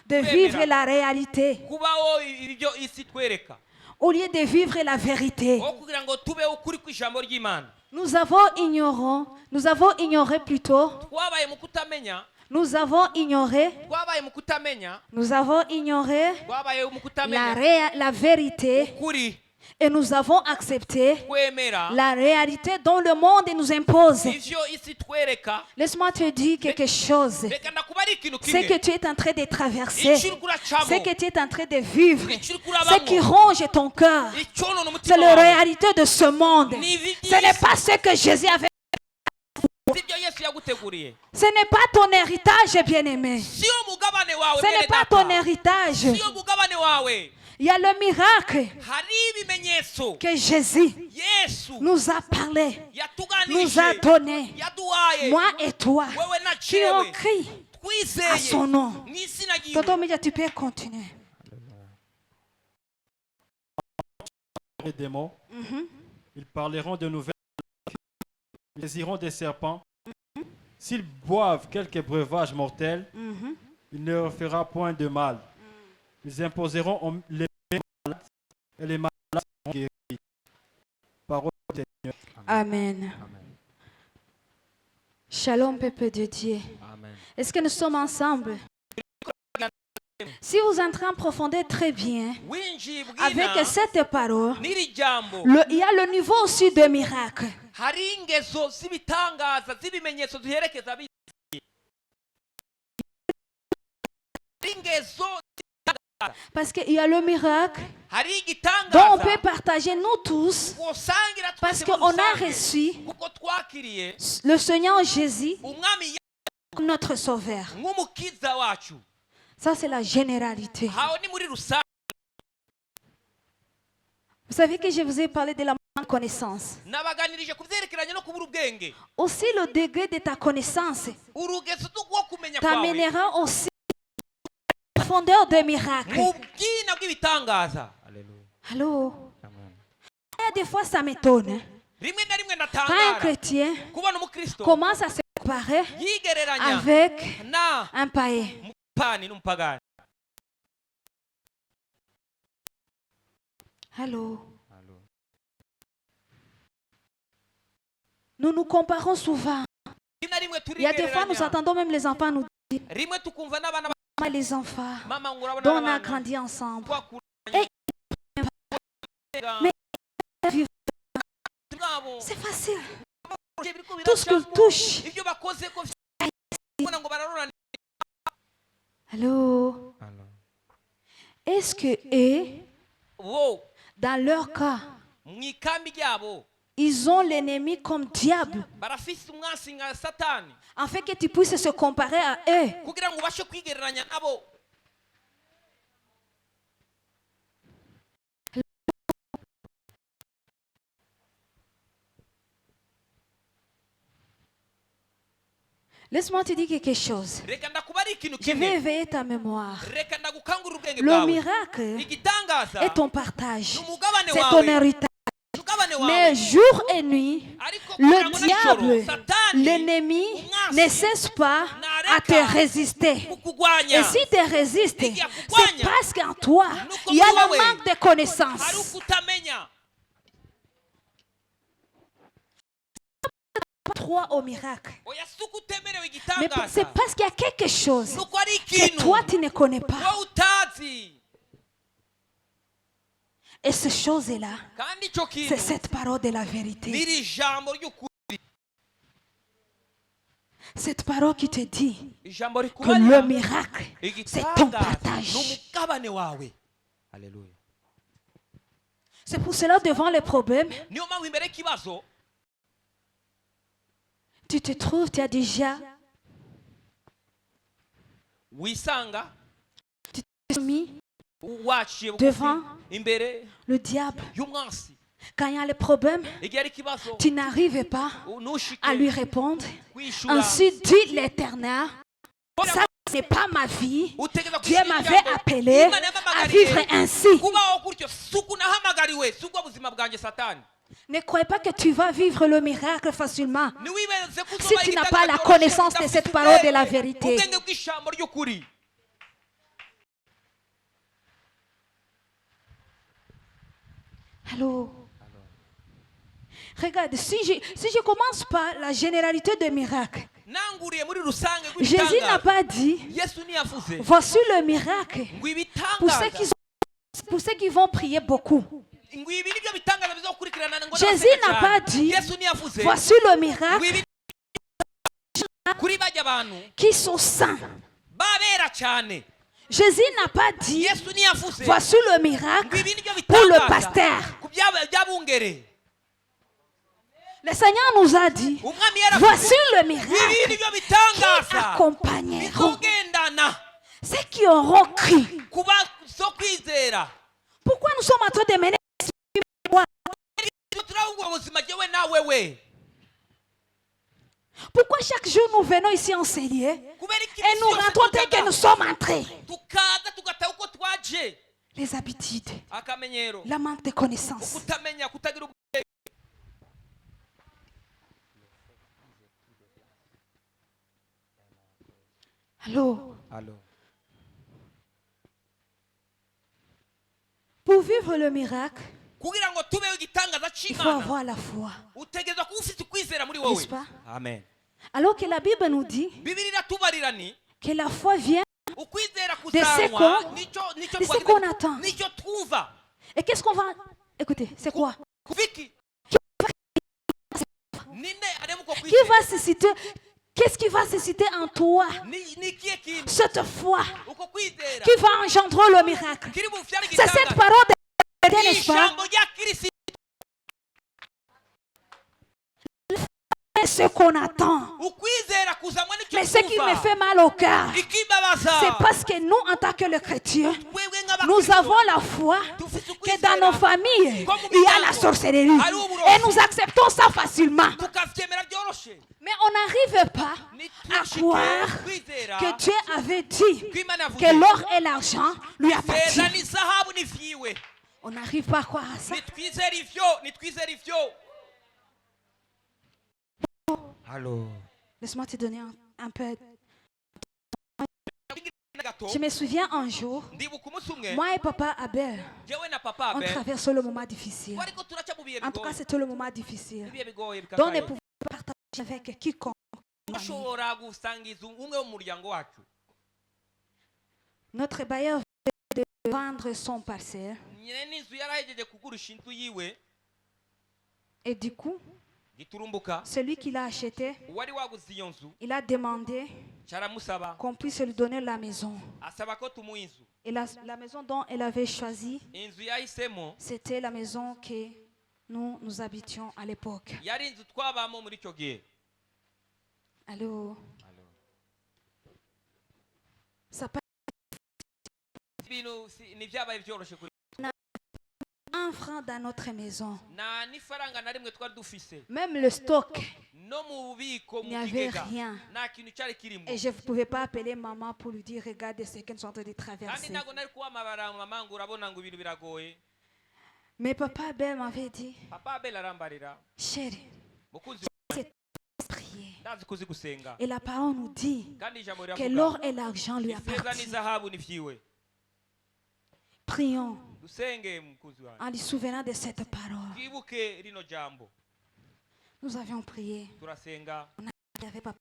de vivre la réalité
kubaho ibyo isi twereka.
au lieu de vivre la vérité.
Aho kugira ngo tube ukuri kw'ijambo ry'Imana.
Nous avons ignoré plutôt,
Twabaye mu kutamenya,
nous avons ignoré
twabaye mu kutamenya,
twabaye mu
twabaye mu
la,
kutamenya
la vérité
ukuri
et nous avons accepté
kwemera
la réalité dont le monde nous impose.
ivyo isi twereka.
Laisse-moi te dire quelque chose.
Reka ndakubari ikintu
Ce
kimwe.
que tu es en train de traverser,
Icyo uriko uracamo,
ce que tu es en train de vivre,
icyo uriko
ce qui
urabamo,
ronge ton cœur,
icyonona
c'est
umutima
la
wawe.
réalité de ce monde.
Ni ibyo
Ce n'est
isi,
pas ce que Jésus avait.
sibyo Yesu yaguteguriye.
Ce n'est pas ton héritage, bien-aimé.
Siyo mugabane wawe
Ce n'est
mwene
pas
data.
ton héritage.
Siyo mugabane wawe.
Il y a le miracle
Hari ibimenyetso
que Jésus
Yesu
nous a parlé, nous
yatuganirije,
a donné,
yaduhaye.
moi et toi,
Wewe na
qui ont
jewe
crié à
twizeye
son nom.
n'izina ryiwe.
Tonton Média, tu peux continuer.
Les démons, ils parleront de nouvelles, ils saisiront des serpents. S'ils boivent quelques breuvages mortels, il ne leur fera point de mal. Ils imposeront les malades et les malades seront guéris. Parole du Seigneur.
Amen. Shalom, peuple de Dieu.
Amen.
Est-ce que nous sommes ensemble? Si vous entrez en profondeur très bien,
winjiye
avec
bwina
cette parole,
n'iri jambo
il y a le niveau aussi de miracle.
hari ingeso z'ibitangaza z'ibimenyetso ziherekeza hari ingeso
Parce qu'il y a le miracle
hari
dont on
igitangaza
peut partager nous tous.
wosangira
Parce
twese
qu'on a
musange.
reçu
kuko twakiriye
le Seigneur Jésus
umwami
comme notre sauveur.
nk'umukiza wacu.
Ça, c'est la généralité.
Aho ni muri rusange.
Vous savez que je vous ai parlé de la connaissance.
Nabaganirije ku byerekeranye no kubura ubwenge.
Aussi, le degré de ta connaissance
Urugezo rwo kumenya kwawe
t'amènera aussi à la profondeur des miracles.
mu bwina bw'ibitangaza.
Alléluia.
Allô?
Amen.
Des fois, ça m'étonne. Hein.
Rimwe na rimwe
Quand un
natangara
chrétien
kubona umukristo
commence à se comparer
yigereranya
avec
na
un païen.
mupani n'umupagani.
Allô?
Allô.
Nous nous comparons souvent.
Rimwe na rimwe
Il y a des fois, nous
turigereranya.
attendons même les enfants nous dire,
Rimwe tukumva n'abana
maman, les enfants
mama ngo urabona
dont on a
abana
grandi ensemble.
twakuranye
Mais-
bwabo
C'est facile.
biriko
Tout ce qu'ils
biracamo,
touchent.
ibyo bakoze ko ubona ngo bararorana.
Allô?
Allô.
Est-ce que eux,
Bo
dans leur cas,
mu ikambi ryabo
ils ont l'ennemi comme diable,
barafise umwansi nka satani
afin que tu puisses se comparer à eux?
kugira ngo ubashe kwigereranya nabo.
Laisse-moi te dire quelque chose.
Reka ndakubari ikintu
Je vais
kimwe.
éveiller ta mémoire.
Reka ndagukangurira ubwenge
Le
bwawe.
miracle
Igitangaza
est ton partage.
ni umugabane
C'est ton
wawe.
héritage.
Umugabane
Mais
wawe.
jour et nuit,
Ariko kugira
le
ngo nijoro,
diable,
Satani,
l'ennemi,
umwansi,
ne cesse pas à te résister.
kukugwanya.
Et si te résiste,
Igihe
c'est
akugwanya,
parce qu'en toi,
nuko
il y a
muri
le
wowe
manque de
hari
connaissances.
ukutamenya.
Trois au miracle.
Oya si uko utemerewe
Mais
igitangaza.
c'est parce qu'il y a quelque chose
Nuko ari
que
ikintu
toi, tu ne connais pas.
wowe utazi.
Et cette chose-là,
Kandi icyo
c'est
kintu
cette parole de la vérité.
n'iri jambo ry'ukuri.
Cette parole qui te dit
Ijambo
que le
rikubarira
miracle, c'est ton
igitangaza
partage.
n'umugabane wawe.
Alléluia.
C'est pour cela, devant les problèmes,
Niyo mpamvu imbere y'ikibazo
tu te trouves, tu as déjà
wisanga
mis
waciye bugufi
devant
imbere
le diable.
y'umwansi.
Quand il y a les problèmes,
Igihe ari ikibazo
tu n'arrives pas
ntushike
à lui répondre.
kwishura.
Ainsi dit l'Éternel, ça n'est pas ma vie.
Utegeza
Dieu
kwishura
m'avait
ijambo.
appelé
Imana
à
yampamagariye
vivre ainsi.
kubaho gutyo si uko nahamagariwe si ubwo buzima bwanjye Satani.
Ne croyez pas que tu vas vivre le miracle facilement.
Ntiwibeze ko
Si
uzoba
tu n'as
igitangaza
pas la
cyoroshye
connaissance de
udafite
cette parole de la
ubwenge,
vérité.
ubwenge bw'ijambo ry'ukuri.
Allô? Regarde, si je commence par la généralité des miracles,
Nanguriye muri rusange
Jésus n'a
rw'ibitangaza.
pas dit,
Yesu ntiyavuze
voici le miracle
ngo
pour
ibitangaza
pour ceux qui vont prier beaucoup.
ngo ibi nibyo bitangaza bizokurikirana ngo
Jésus
n'abasenge
n'a
cyane.
pas dit,
Yesu ntiyavuze
voici le
ngo
miracle
ibi kuri bajya abantu
qui sont saints.
babera cyane.
Jésus n'a pas dit,
Yesu ntiyavuze
voici le
ngo
miracle
ibi nibyo
pour le
bitangaza
pasteur.
ku by'abungere.
Le Seigneur nous a dit,
Umwami
voici
yaravuze
le
ibi
miracle
nibyo
qui
bitangaza
accompagneront
bizogendana
ceux qui auront cru.
kuba zo kwizera.
Pourquoi nous sommes en train de mener
turabungura ubuzima jyewe nawe we.
Pourquoi chaque jour nous venons ici enseigner
Kubera iki
et nous
iminsi yose
rentrons tel que
tujyaga,
nous sommes entrés?
tukaza tugataha uko twaje.
Les habitudes,
Akamenyero
la manque de connaissances.
kutamenya kutagira ubwenge.
Allô?
Allô.
Pour vivre le miracle,
Kugira ngo tubeho igitangaza
il faut
cy'Imana
avoir la foi.
utegereza kuba ufite ukwizera muri
N'est-ce
wowe.
pas?
Amen.
Alors que la Bible nous dit
bibiri iratubarira ni
que la foi vient
ukwizera
de
kuzanwa
ce qu'on attend.
nicyo twumva.
Et qu'est-ce qu'on va... Écoutez, c'est quoi?
Kuviki ninde arimo ko
Qui va susciter... Qu'est-ce qui va susciter en toi
ni kiye kintu
cette foi
uko kwizera
qui va engendrer le miracle?
kiri bufyari
C'est cette parole de Dieu, n'est-ce pas?
ijambo rya Kristo
C'est ce qu'on attend.
ukwizera kuzanwa nicyo
Mais ce qui me fait mal au cœur,
ikibabaza
c'est parce que nous, en tant que les chrétiens,
twebwe
nous
nk'abakristo
avons la foi que dans nos familles, il y a la sorcellerie. Et nous acceptons ça facilement.
tukavyemera byoroshe
Mais on n'arrive pas à croire que Dieu avait dit que l'or et l'argent lui
feza
appartiennent.
n'izahabu nivyiwe.
On n'arrive pas à croire à ça.
Nitwizera ivyo. Allô.
Laisse-moi te donner un peu. Je me souviens un jour,
Ndibuka umunsi umwe
moi et papa Abel,
jewe na papa
on
Abel
traversait le moment difficile.
twariko turaca mu bihe
En tout cas,
bigoye
c'était le moment difficile.
ibihe bigoye
Donc, ne
bikakaye
pouvons pas partager avec quiconque.
dushobora gusangiza umwe wo mu muryango wacu.
Notre bailleur venait de vendre son parcelle.
nyine n'inzu yarahejeje kugurisha inzu yiwe
Et du coup,
giturumbuka
celui qui l'a acheté,
uwari waguze iyo nzu
il a demandé
caramusaba
qu'on puisse lui donner la maison.
asaba ko tumuha inzu.
Et la maison dont elle avait choisi,
Inzu yahisemo
c'était la maison que nous habitions à l'époque.
yari inzu twabamo muri icyo gihe.
Allô? Ça pas
ibintu ntibyabaye byoroshye kuri
un franc dans notre maison.
nta n'ifaranga na rimwe twari dufise
Même le stock,
no mu bubiko
il
mu
n'y avait
kigega
rien.
nta kintu cyari kirimo.
Et je ne pouvais pas appeler maman pour lui dire, regardez ce qu'elle est en train de
kandi
traverser.
ntabwo nari kuhamabara mama ngo urabona ngo ibintu biragoye.
Mais papa Abel m'avait dit,
papa Abel arambarira
chérie,
mukunzi
c'est prier.
ndazi kuzi gusenga
Et la parole nous dit
kandi ijambo
que
riravuga
l'or et l'argent lui
ifeza
appartiennent.
n'izahabu ni vyiwe.
Prions
dusenge mukunzi wawe
en lui souvenant de cette parole.
twibuke rino jambo.
Nous avions prié.
turasenga
Il y avait papa.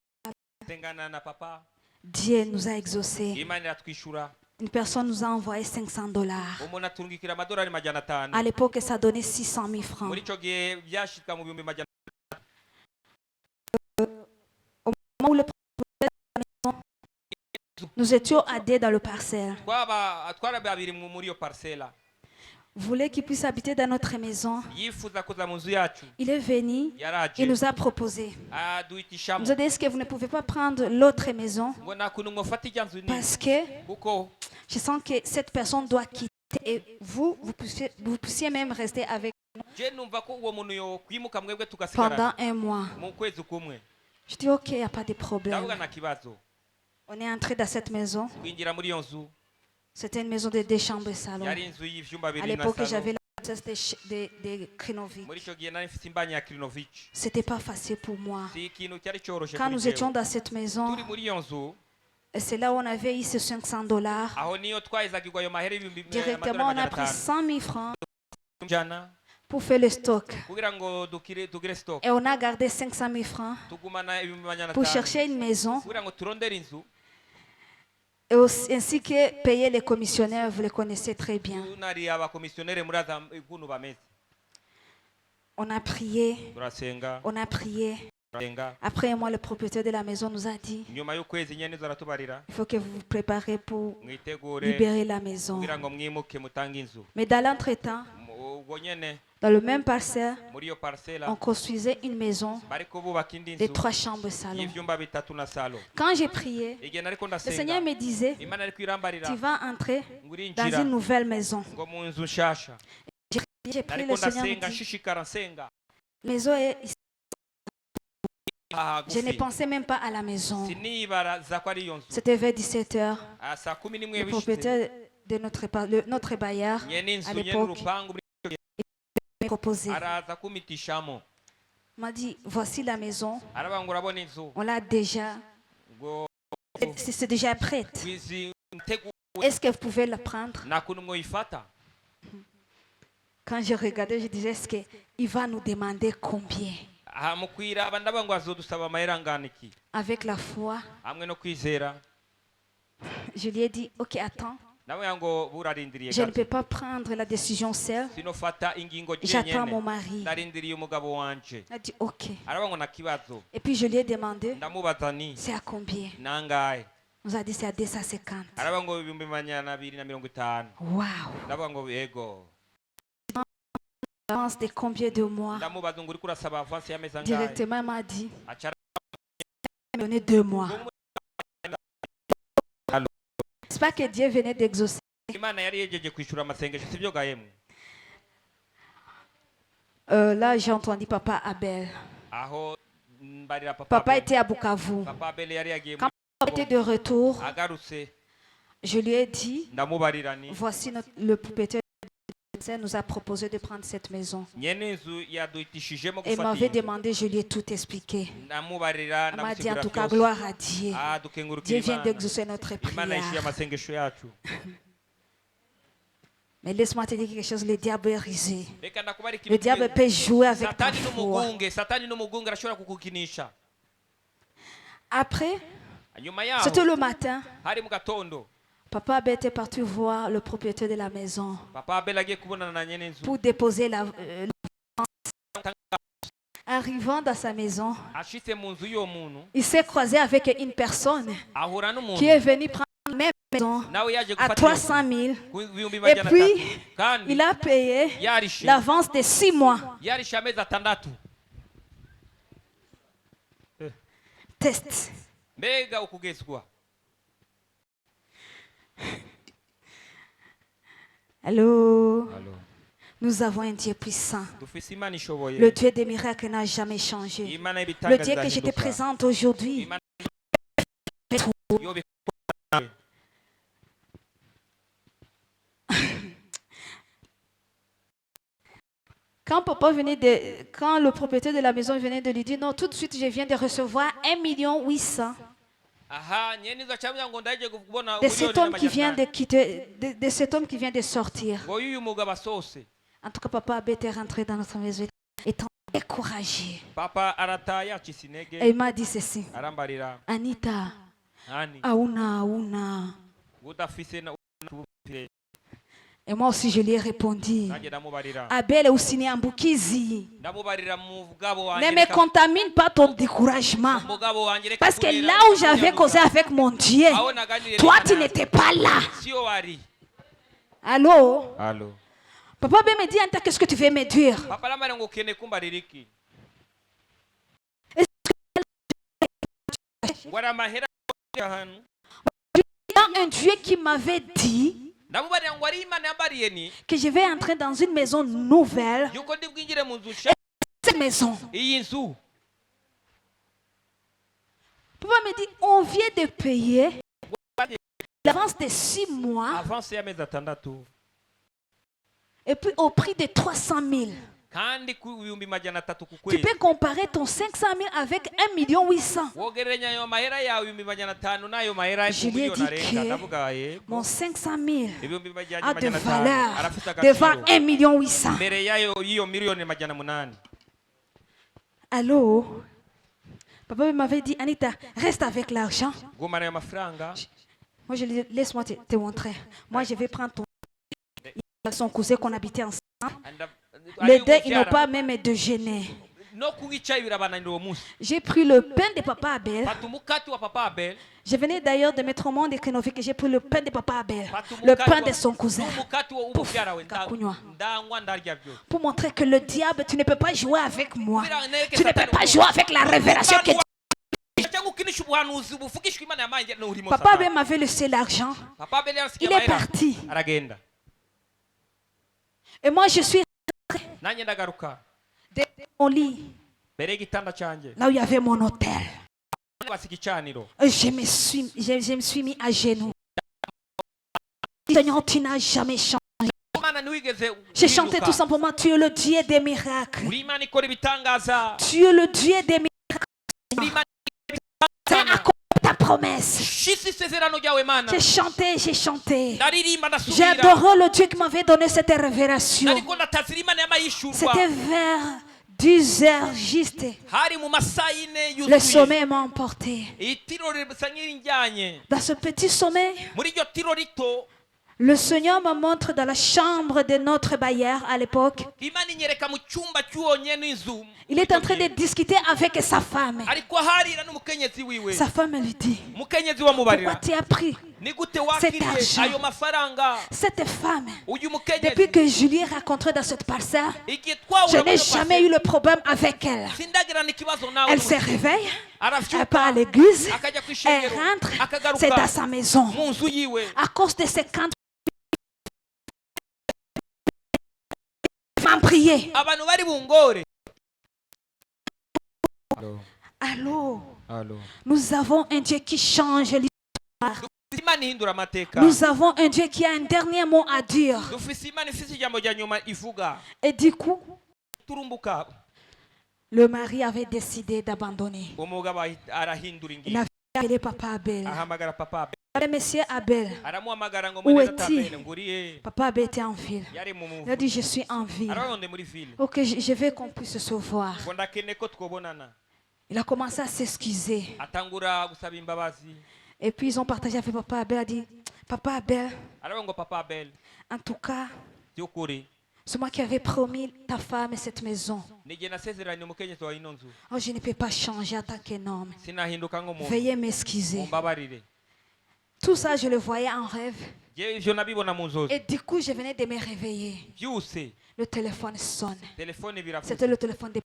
sengana na papa
Dieu nous a exaucés.
imana iratwishura.
Une personne nous a envoyé $500.
umuntu atungikira amadolari majana atanu.
À l'époque, ça donnait 600 000 francs.
muri icyo gihe byashika mu bihumbi majana
Au moment où le propriétaire de la maison, nous étions à deux dans le parcelle.
twari babiri muri iyo parsela.
Voulait qu'il puisse habiter dans notre maison.
yifuza kuza mu nzu yacu
Il est venu,
yaraje
il nous a proposé.
aduhitishamo
Nous a dit, est-ce que vous ne pouvez pas prendre l'autre maison?
ngo nta kuntu mwafata ijya nzu nini
Parce que
kuko
je sens que cette personne doit quitter et vous puissiez même rester avec
je numva ko uwo muntu yo kwimuka mwebwe
pendant
tugasigara
un mois.
mu kwezi kumwe.
Je dis, ok, il n'y a pas de
ndavuga
problème.
nta kibazo.
On est entré dans cette maison.
twinjira muri iyo nzu
C'était une maison de 2 chambres et salon.
yari inzu y'ivyumba
À
bibiri na
l'époque,
salo.
j'avais la princesse de Krinovic.
muri icyo gihe nari mfite imbanyi ya Krinovich.
C'était pas facile pour moi.
si ikintu cyari cyoroshye
Quand
kuri
nous
jewe.
étions dans cette maison,
turi muri iyo nzu
et c'est là où on avait eu ces $500.
aho niyo twahezagirwa ayo mahera ibihumbi
Directement, on a pris 100 000 francs
ijana
pour faire le stock.
kugira ngo tugire stock.
Et on a gardé 500 000 francs
tugumana ibihumbi majana
pour
atanu
chercher une maison
kugira ngo turondere inzu
et aussi, ainsi que payer les commissionnaires. Vous les connaissez très bien.
tunari abakomisiyoneri muraza ukuntu bameze.
On a prié,
turasenga
on a prié.
turasenga
Après moi, le propriétaire de la maison nous a dit,
nyuma y'ukwezi nyene zaratubarira
il faut que vous vous préparez pour
mwitegure
libérer la maison.
kugira ngo mwimuke mutange inzu.
Mais dans l'entretemps,
ubwo nyene
dans le même parcelle,
muri iyo parsela
on construisait une maison
bariko bubaka indi
de
nzu
3 chambres et salon.
y'ivyumba bitatu na salo.
Quand j'ai prié,
igihe nariko
le Seigneur
ndasenga
me disait,
imana ariko irambarira
tu vas entrer
ngo
dans
urinjira
une nouvelle maison.
ngo mu nzu nshasha.
J'ai prié,
nariko
le Seigneur me
ndasenga
dit,
nshishikara nsenga
la maison est ici.
aha
Je ne
gufi
pensais même pas à la maison.
sinibaraza ko ari iyo nzu.
C'était vers 17 h.
saa 11
Le
bishitse
propriétaire de notre bailleur
nyene inzu
à
nyene
l'époque
urupangu
m'a proposé.
araza kumitishamo
M'a dit, voici la maison.
aravuga ngo urabona inzu
On l'a déjà.
ngo
C'est déjà prête.
wizi mteguwe
Est-ce que vous pouvez la prendre?
nta kuntu mwoyifata.
Quand je regardais, je disais, est-ce qu'il va nous demander combien?
aha mukwira abandaba ngo azodusaba amahera angana iki
Avec la foi,
hamwe no kwizera
je lui ai dit, ok, attends,
nawe ngo burarindiriye
je ne peux pas prendre la décision seule.
sinofata ingingo
J'attends mon
jenyene
mari.
narindiriye umugabo wanje
Il a dit, ok.
araba ngo nakibazo
Et puis je lui ai demandé,
ndamubaza ni
c'est à combien?
nangahe
On nous a dit, c'est à 250.
araba ngo 250
Waouh!
ndaba ngo yego
Avance de combien de mois?
ndamubaza ngo uriko urasaba avance y'amezi angahe
Directement, il m'a dit,
acara
il m'a donné 2 mois. C'est pas que Dieu venait d'exaucer.
imana yari yejeje kwishura amasengesho sivyo gahemwe
Là, j'ai entendu Papa Abel.
aho mbarira
Papa était à Bukavu.
papa Abel yari yagiye
Quand papa était de retour,
agarutse
je lui ai dit,
ndamubarira ni
voici le propriétaire nous a proposé de prendre cette maison.
nyene inzu yaduhitishijemo
Et il
gufata
m'avait
iyi nzu.
demandé, je lui ai tout expliqué.
ndamubarira
Il m'a dit, en
ndamusigura
tout cas,
byose
gloire à Dieu.
ah dukengurukira
Dieu vient
imana
d'exaucer notre
imana yishuye
prière.
amasengesho yacu
Mais laisse-moi te dire quelque chose, le diable est risé.
reka ndakubarika
Le diable peut jouer avec ta
satani
foi.
n'umugunge arashobora kukukinisha
Après,
nyuma yaho
c'était le matin.
hari mu gatondo
Papa Abel était parti voir le propriétaire de la maison
papa Abel agiye kubonana na nyene inzu
pour déposer la... Arrivant dans sa maison,
ashitse mu nzu y'uwo muntu
il s'est croisé avec une personne
ahura
qui
n'umuntu
est venue prendre la même maison
nawe yaje
à
gufata
300 000.
ku bihumbi
Et
majana
puis,
atatu kandi
il a payé
yarishe
l'avance de 6 mois.
yarishe amezi atandatu
Test.
mbega ukugezwa
Allô? Nous avons un Dieu puissant.
dufise imana ishoboye
Le Dieu des miracles n'a jamais changé.
imana
Le
y'ibitangaza
Dieu que je te
idahinduka.
présente aujourd'hui.
Imana yo
Quand le propriétaire de la maison venait de lui dire, non, tout de suite, je viens de recevoir 1,8 million
aha nyene inzu acamya ngo ndaje kubona
de cet homme qui vient de quitter, de cet homme qui vient de sortir.
ngo yuyu mugabo asose
En tout cas, papa Abel était rentré dans notre maison étant découragé.
papa arataye acise
Et
intege
il m'a dit ceci,
arambarira
Anita,
hani
auna.
udafise na
Et moi aussi, je lui ai répondu,
nanjye ndamubarira
Abel usiniambukizi.
ndamubarira mugabo
Ne
wanje
me contamine pas ton découragement.
mugabo wanje reka
Parce que
kurira,
là où j'avais causé avec mon Dieu,
aho naganiriye
toi,
n'Imana
tu n'étais pas là.
siyo wari
Allô?
allo
Papa Abel me dit, Anita, qu'est-ce que tu veux me dire?
papa arambarira ngo ukene kumbarira iki ngo ari amahera ahantu
Il y a un Dieu qui m'avait dit
ndamubarira ngo ari imana yambariye ni
que je vais entrer dans une maison nouvelle.
yuko ndi bwinjire mu nzu nshya
Cette maison.
iyi nzu
Papa me dit, on vient de payer l'avance de 6 mois
avance y'amezi atandatu
et puis au prix de 300 000.
kandi ku bihumbi majana atatu ku
Tu
kwezi
peux comparer ton 500 000 avec 1,8 million.
wogereranya ayo mahera yawe ibihumbi majana atanu n'ayo mahera
Je lui ai
miliyoni
dit
arenga
que
ndavuga ye
mon 500 000
ibihumbi
a de
majana atanu
valeur
arafite
devant
agaciro
1,8 million.
mbere y'iyo miliyoni majana munani
Allô? Papa m'avait dit, Anita, reste avec l'argent.
gumana ayo mafaranga
Moi, je lui ai dit, laisse-moi te montrer. Moi, je vais prendre ton... son cousin qu'on habitait ensemble. Les deux, ils n'ont pas même déjeuné.
no kuwicaye birabananira uwo munsi
J'ai pris le pain de Papa Abel.
fata umukati wa papa Abel
Je venais d'ailleurs de mettre au monde et que j'ai pris le pain de Papa Abel.
fata
Le
umukati
pain
wa-
de son cousin.
n'umukati w'umubyara we
kakunywa.
ndanywa ndarya byose
Pour montrer que le diable, tu ne peux pas jouer avec moi.
Kugira ngo nereke
Tu ne peux
Satani
pas
uko-
jouer avec la révélation que
cyangwa ukinisha ubuhanuzi buvugishwa imana yamanjye n'urimo
Papa Abel m'avait laissé l'argent.
papa Abel yarasikiye
Il est
amahera
parti.
aragenda
Et moi, je suis
nanjye ndagaruka
dans mon lit,
mbere y'igitanda cyanjye
là où il y avait mon hôtel.
basiga icaniro
Je me suis mis à genoux. Seigneur, tu n'as jamais changé.
Imana ntiwigeze
J'ai chanté tout simplement, tu es le Dieu des miracles.
uri imana ikora ibitangaza
Tu es le Dieu des miracles.
uri imana
C'est accompli ta promesse.
shisi isezerano ryawe mana
J'ai chanté.
ndaririmba
J'ai
ndasubira
adoré le Dieu qui m'avait donné cette révélation.
ariko ndatazira imana y'amayishurwa
C'était vers 10 heures juste,
hari mu masaha y'ine
le
yuzuye
sommeil m'a emporté.
itiro risa nk'irinjyanye
Dans ce petit sommeil,
muri iryo tiro rito
le Seigneur me montre dans la chambre de notre bailleur à l'époque.
imana inyereka mu cyumba cy'uwonye n'inzu
Il est en train de discuter avec sa femme.
ariko harira n'umukenyezi wiwe
Sa femme lui dit,
umukenyezi
pourquoi
wamubarira
tu as pris
ni gute wakiriye
argent.
ayo mafaranga
cette femme?
uyu
Depuis
mukenyezi
que je lui ai raconté dans cette parcelle,
igihe
je
twahura
n'ai jamais eu le problème avec elle.
sindagirana ikibazo nawe
Elle se réveille, elle
aravyuka
part à l'église,
akajya ku
elle
ishengero
rentre, c'est
akagaruka
dans sa maison.
mu nzu yiwe
À cause de ces 40 m'ont prié.
abantu bari bungore
Allô, nous avons un Dieu qui change l'histoire.
imana ihindura amateka
Nous avons un Dieu qui a un dernier mot à dire.
dufise imana ifise ijambo rya nyuma ivuga
Et du coup,
turumbuka
le mari avait décidé d'abandonner.
umugabo arahindura
Il
ingingo
avait appelé papa Abel.
ahamagara papa
Le monsieur Abel,
aramuhamagara ngo
Où
mwene
est-il?
tatabene nguriye
papa Abel était en ville.
yari mu
Il a dit, je suis en ville.
araronde muri ville
Ok, je veux qu'on puisse se voir.
ngo ndakene ko twobonana
Il a commencé à s'excuser.
atangura gusaba imbabazi
Et puis ils ont partagé avec papa Abel. Il a dit, papa Abel,
aravuga ngo papa Abel
en tout cas,
by'ukuri
c'est moi qui avais promis ta femme et cette maison.
n'igihe nasezeranye umukenyezi wa ino nzu
Oh, je ne peux pas changer en tant qu'un homme.
sinahinduka nk'umuntu
Veuillez m'excuser.
mumbabarire
Tout ça, je le voyais en rêve.
jewe ivyo nabibona mu nzozi
Et du coup, je venais de me réveiller.
byose
Le téléphone sonne.
telefone biravuze
C'était le téléphone de...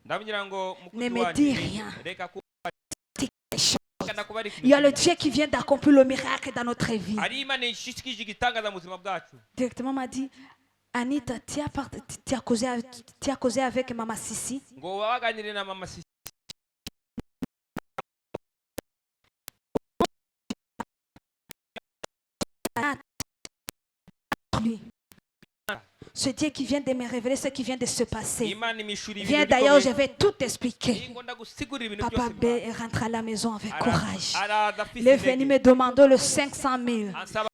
ndavugira ngo
Ne
mukuzi
me
wanjye
dis rien.
reka
Il y a le Dieu qui vient d'accomplir le miracle dans notre vie.
ari imana ishikije igitangaza mu buzima bwacu
Directement m'a dit, Anita, tu as causé avec Maman Sissi.
ngo wabaganire na mama sisi
Lui. Ce Dieu qui vient de me révéler ce qui vient de se passer.
imana imishura ibintu
Viens d'ailleurs, je
bikomeye
vais tout expliquer.
ngo ndagusigurira ibintu
Papa
byose
B est rentré à la maison avec courage.
araza
Il est venu me demander le 500 000.
ansaba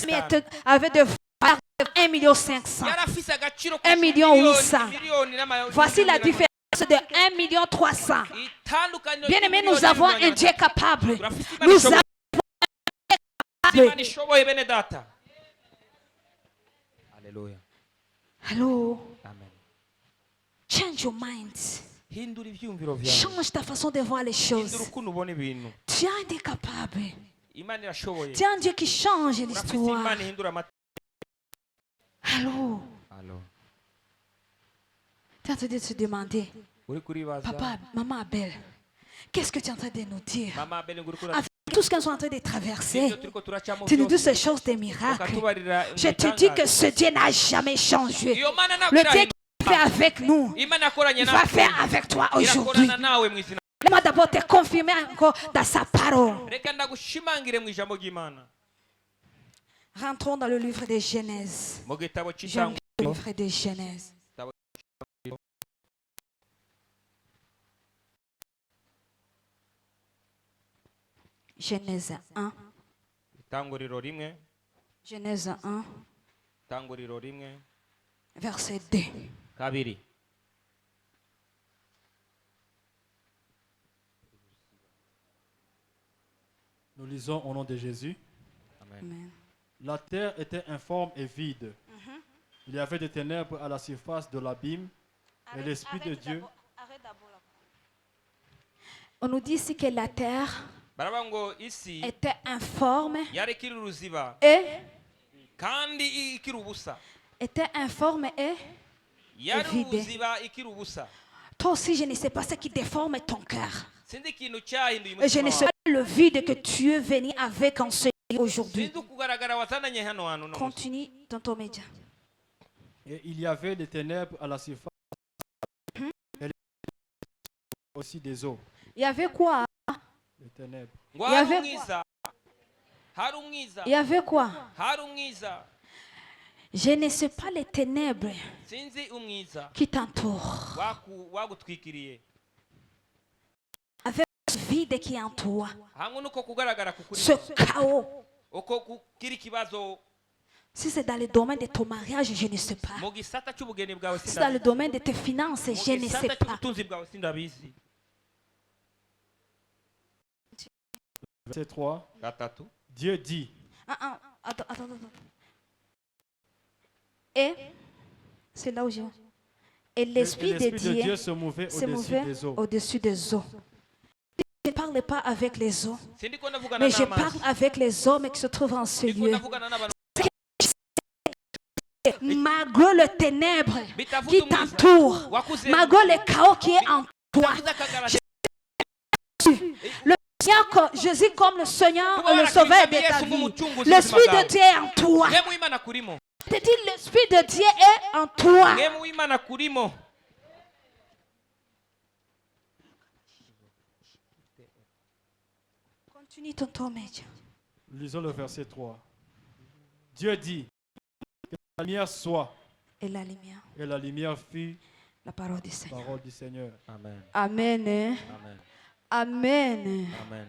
Mais avait de 1,5 million.
yari afise agaciro
1 million 800.
miliyoni
Voici la différence de 1 million 300.
itandukaniro
Bien aimé, nous
ry'imiliyoni
avons
n'ibihumbi
un Dieu capable.
urafise imana
Nous
ishoboye
avons
imana ishoboye bene data haleluya
Allô?
amen
Change your mind.
hindura ivyumviro vyawe
Change ta façon de voir les
hindura
choses.
ukuntu ubona ibintu
Tu as un Dieu capable.
imana irashoboye
Tu as un Dieu qui change
urafise
l'histoire.
imana ihindura amateka
Allô?
Allo.
Tu es en train de te demander,
uri kuribaza
papa, maman Abel, qu'est-ce que tu es en train de nous dire?
mama abeli ngo uri
Avec tout ce qu'ils sont en train de traverser,
ibyo turiko turacamo
tu nous dis
byose
ces choses des miracles.
ukatubarira
Je te dis que ce Dieu n'a jamais changé.
iyo mana
Le Dieu
nakwira
qui fait avec nous,
imana yakoranye
il va
natwe
faire avec toi aujourd'hui.
irakorana nawe mu izina
Laisse-moi d'abord te confirmer encore dans sa parole.
reka ndagushimangire mu ijambo ry'imana
Rentrons dans le livre de Genèse.
mu gitabo
J'aime
cy'itanguriro
le livre de Genèse. Genèse 1.
itanguriro rimwe
Genèse 1,
itanguriro rimwe
verset 2.
kabiri
Nous lisons au nom de Jésus.
amen
Amen.
La terre était informe et vide. Il y avait des ténèbres à la surface de l'abîme. Et l'Esprit de Dieu.
On nous dit ici que la terre
baravuga ngo isi
était informe
yari ikiri uruziba
et
kandi ikiri ubusa
était informe et
yari
vide.
uruziba ikiri ubusa
toi aussi je ne sais pas ce qui déforme ton cœur.
sinzi ikintu cyahinduye
Et je
umutima
ne sais
wawe
pas le vide que tu es venu avec en ce lieu aujourd'hui.
sinzi ukugaragara wazananye hano hantu no munsi.
Continue dans ton média.
Et il y avait des ténèbres à la surface. Et aussi des eaux.
Il y avait quoi?
Des ténèbres.
ngo
Il y
hari
avait-
umwiza hari umwiza
Il y avait quoi?
hari umwiza
Je ne sais pas les ténèbres
sinzi umwiza
qui t'entourent.
wagutwikiriye
Avec ce vide qui est en toi.
hamwe nuko kugaragara kukuri
Ce chaos.
uko kugira ikibazo
Si c'est dans le domaine de ton mariage, je ne sais pas.
mu gisata cy'ubugeni bwawe
Si c'est dans le domaine de tes finances, je ne sais pas.
cy'ubutunzi bwawe sindabizi.
Verset 3.
Gatatu.
Dieu dit.
Attends. Et, c'est là où je... Et l'Esprit de Dieu
se mouvait
au-dessus des eaux. Je ne parle pas avec les eaux,
Sindiko ndavugana
mais je
n'amazi.
parle avec les hommes qui se trouvent en ce
Ndiko
lieu.
ndavugana n'abantu.
Malgré le ténèbre qui t'entoure, malgré le chaos qui est en toi, le Seigneur, Jésus comme le Seigneur et le Sauveur de ta vie, l'Esprit de Dieu est en toi.
Ngemu Imana kurimo.
Je te dis, l'Esprit de Dieu est en toi.
Ngemu Imana kurimo.
Continue ton tour, médias.
Lisons le verset 3. Dieu dit que la lumière soit.
Et la lumière.
Et la lumière fut
La parole du Seigneur.
parole du Seigneur.
Amen.
Amen.
Amen.
Amen.
Amen.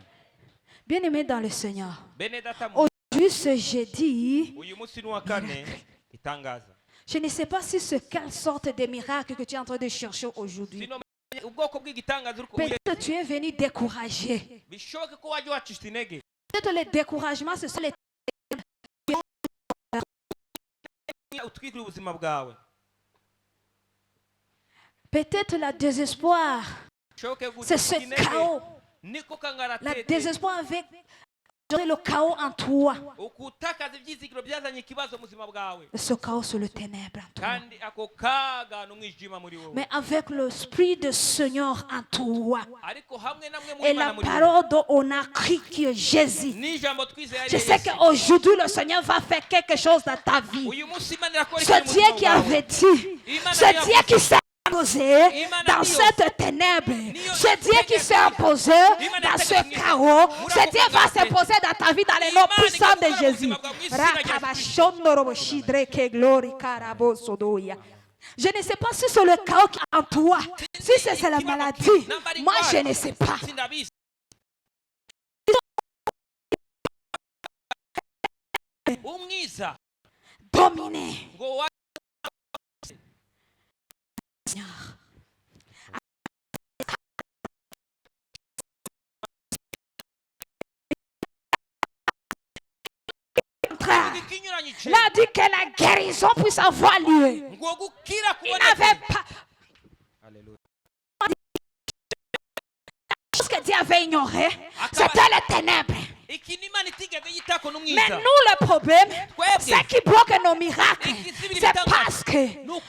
Bien-aimés dans le Seigneur.
Bene data mu.
Aujourd'hui, ce jeudi,
Uyu munsi ni wa kane itangaza.
je ne sais pas si c'est quelle sorte de miracle que tu es en train de chercher aujourd'hui.
Sino ubwoko bw'igitangaza uri
Peut-être tu es venu décourager.
bishoboke ko waje wacishita intege.
Peut-être les découragements, ce sont les
Utwikira ubuzima bwawe.
peut-être la désespoir.
Bishoboke
C'est ce chaos.
Niko
La
kangaratete.
désespoir avec le chaos en toi.
Ukutakaza ibyizigiro byazanye ikibazo mu buzima bwawe.
Ce chaos sur le ténèbre en toi.
Kandi ako kaga n'umwijima muri wowe.
Mais avec l'esprit de Seigneur en toi.
Ariko hamwe namwe muri
Et
Imana
la
muri wowe.
parole dont on a cru que Jésus.
Ni jambo twizeye ari
Je sais qu'aujourd'hui le Seigneur va faire quelque chose dans ta vie.
uyu munsi Imana irakora
Ce
ikintu mu
Dieu
buzima
qui
bwawe.
avait dit, ce Dieu qui s'est imposé dans cette ténèbre, ce Dieu qui s'est imposé dans ce chaos, ce Dieu va s'imposer dans ta vie dans les noms puissants de Jésus. Je ne sais pas si c'est le chaos qui est en toi, si c'est la maladie. Moi, je ne sais pas.
Sindabizi. Umwiza
Dominé.
ngo wa
Il a dit que la guérison puisse avoir lieu.
ngo gukira
Il n'avait pas.
Alléluia.
Ce que Dieu avait ignoré, c'était les ténèbres.
Ikintu Imana itigeze yitako
Mais
n'umwiza.
nous, le problème, ce qui bloque nos miracles, c'est parce que nous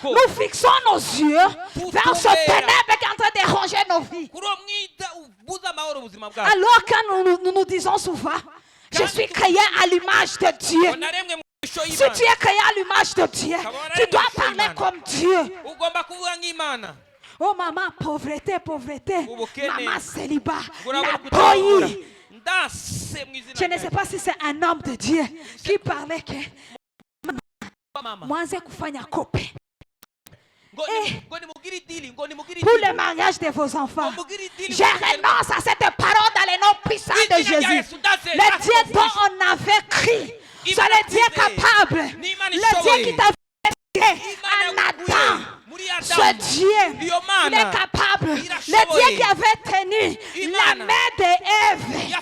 fixons nos yeux vers ce ténèbre qui est en train de ronger nos vies.
Kuri uwo mwiza ubuza amahoro ubuzima bwawe.
Alors quand nous disons souvent, je suis créé à l'image de Dieu.
Naremwe mu ishusho
Si
y'Imana.
tu es créé à l'image de Dieu, tu dois parler comme Dieu.
Ugomba kuvuga nk'Imana.
Oh maman, pauvreté, pauvreté.
Ubukene.
Maman, célibat.
Urabona
La
kutabura.
boyi.
Ndase mu izina
Je ne
rya
sais pas si c'est un homme de Dieu qui parlait que
mama.
mwanze kufanya kope
Ngo nimugire idili, ngo nimugire
pour
idili.
le mariage de vos enfants.
Ngo mugire idili.
Je renonce à cette parole dans les noms puissants de Jésus. Le Dieu dont on avait crié, c'est le Dieu capable, le Dieu qui t'a fait en Adam. Ce Dieu, il est capable. Le Dieu qui avait tenu la main d'Ève, il a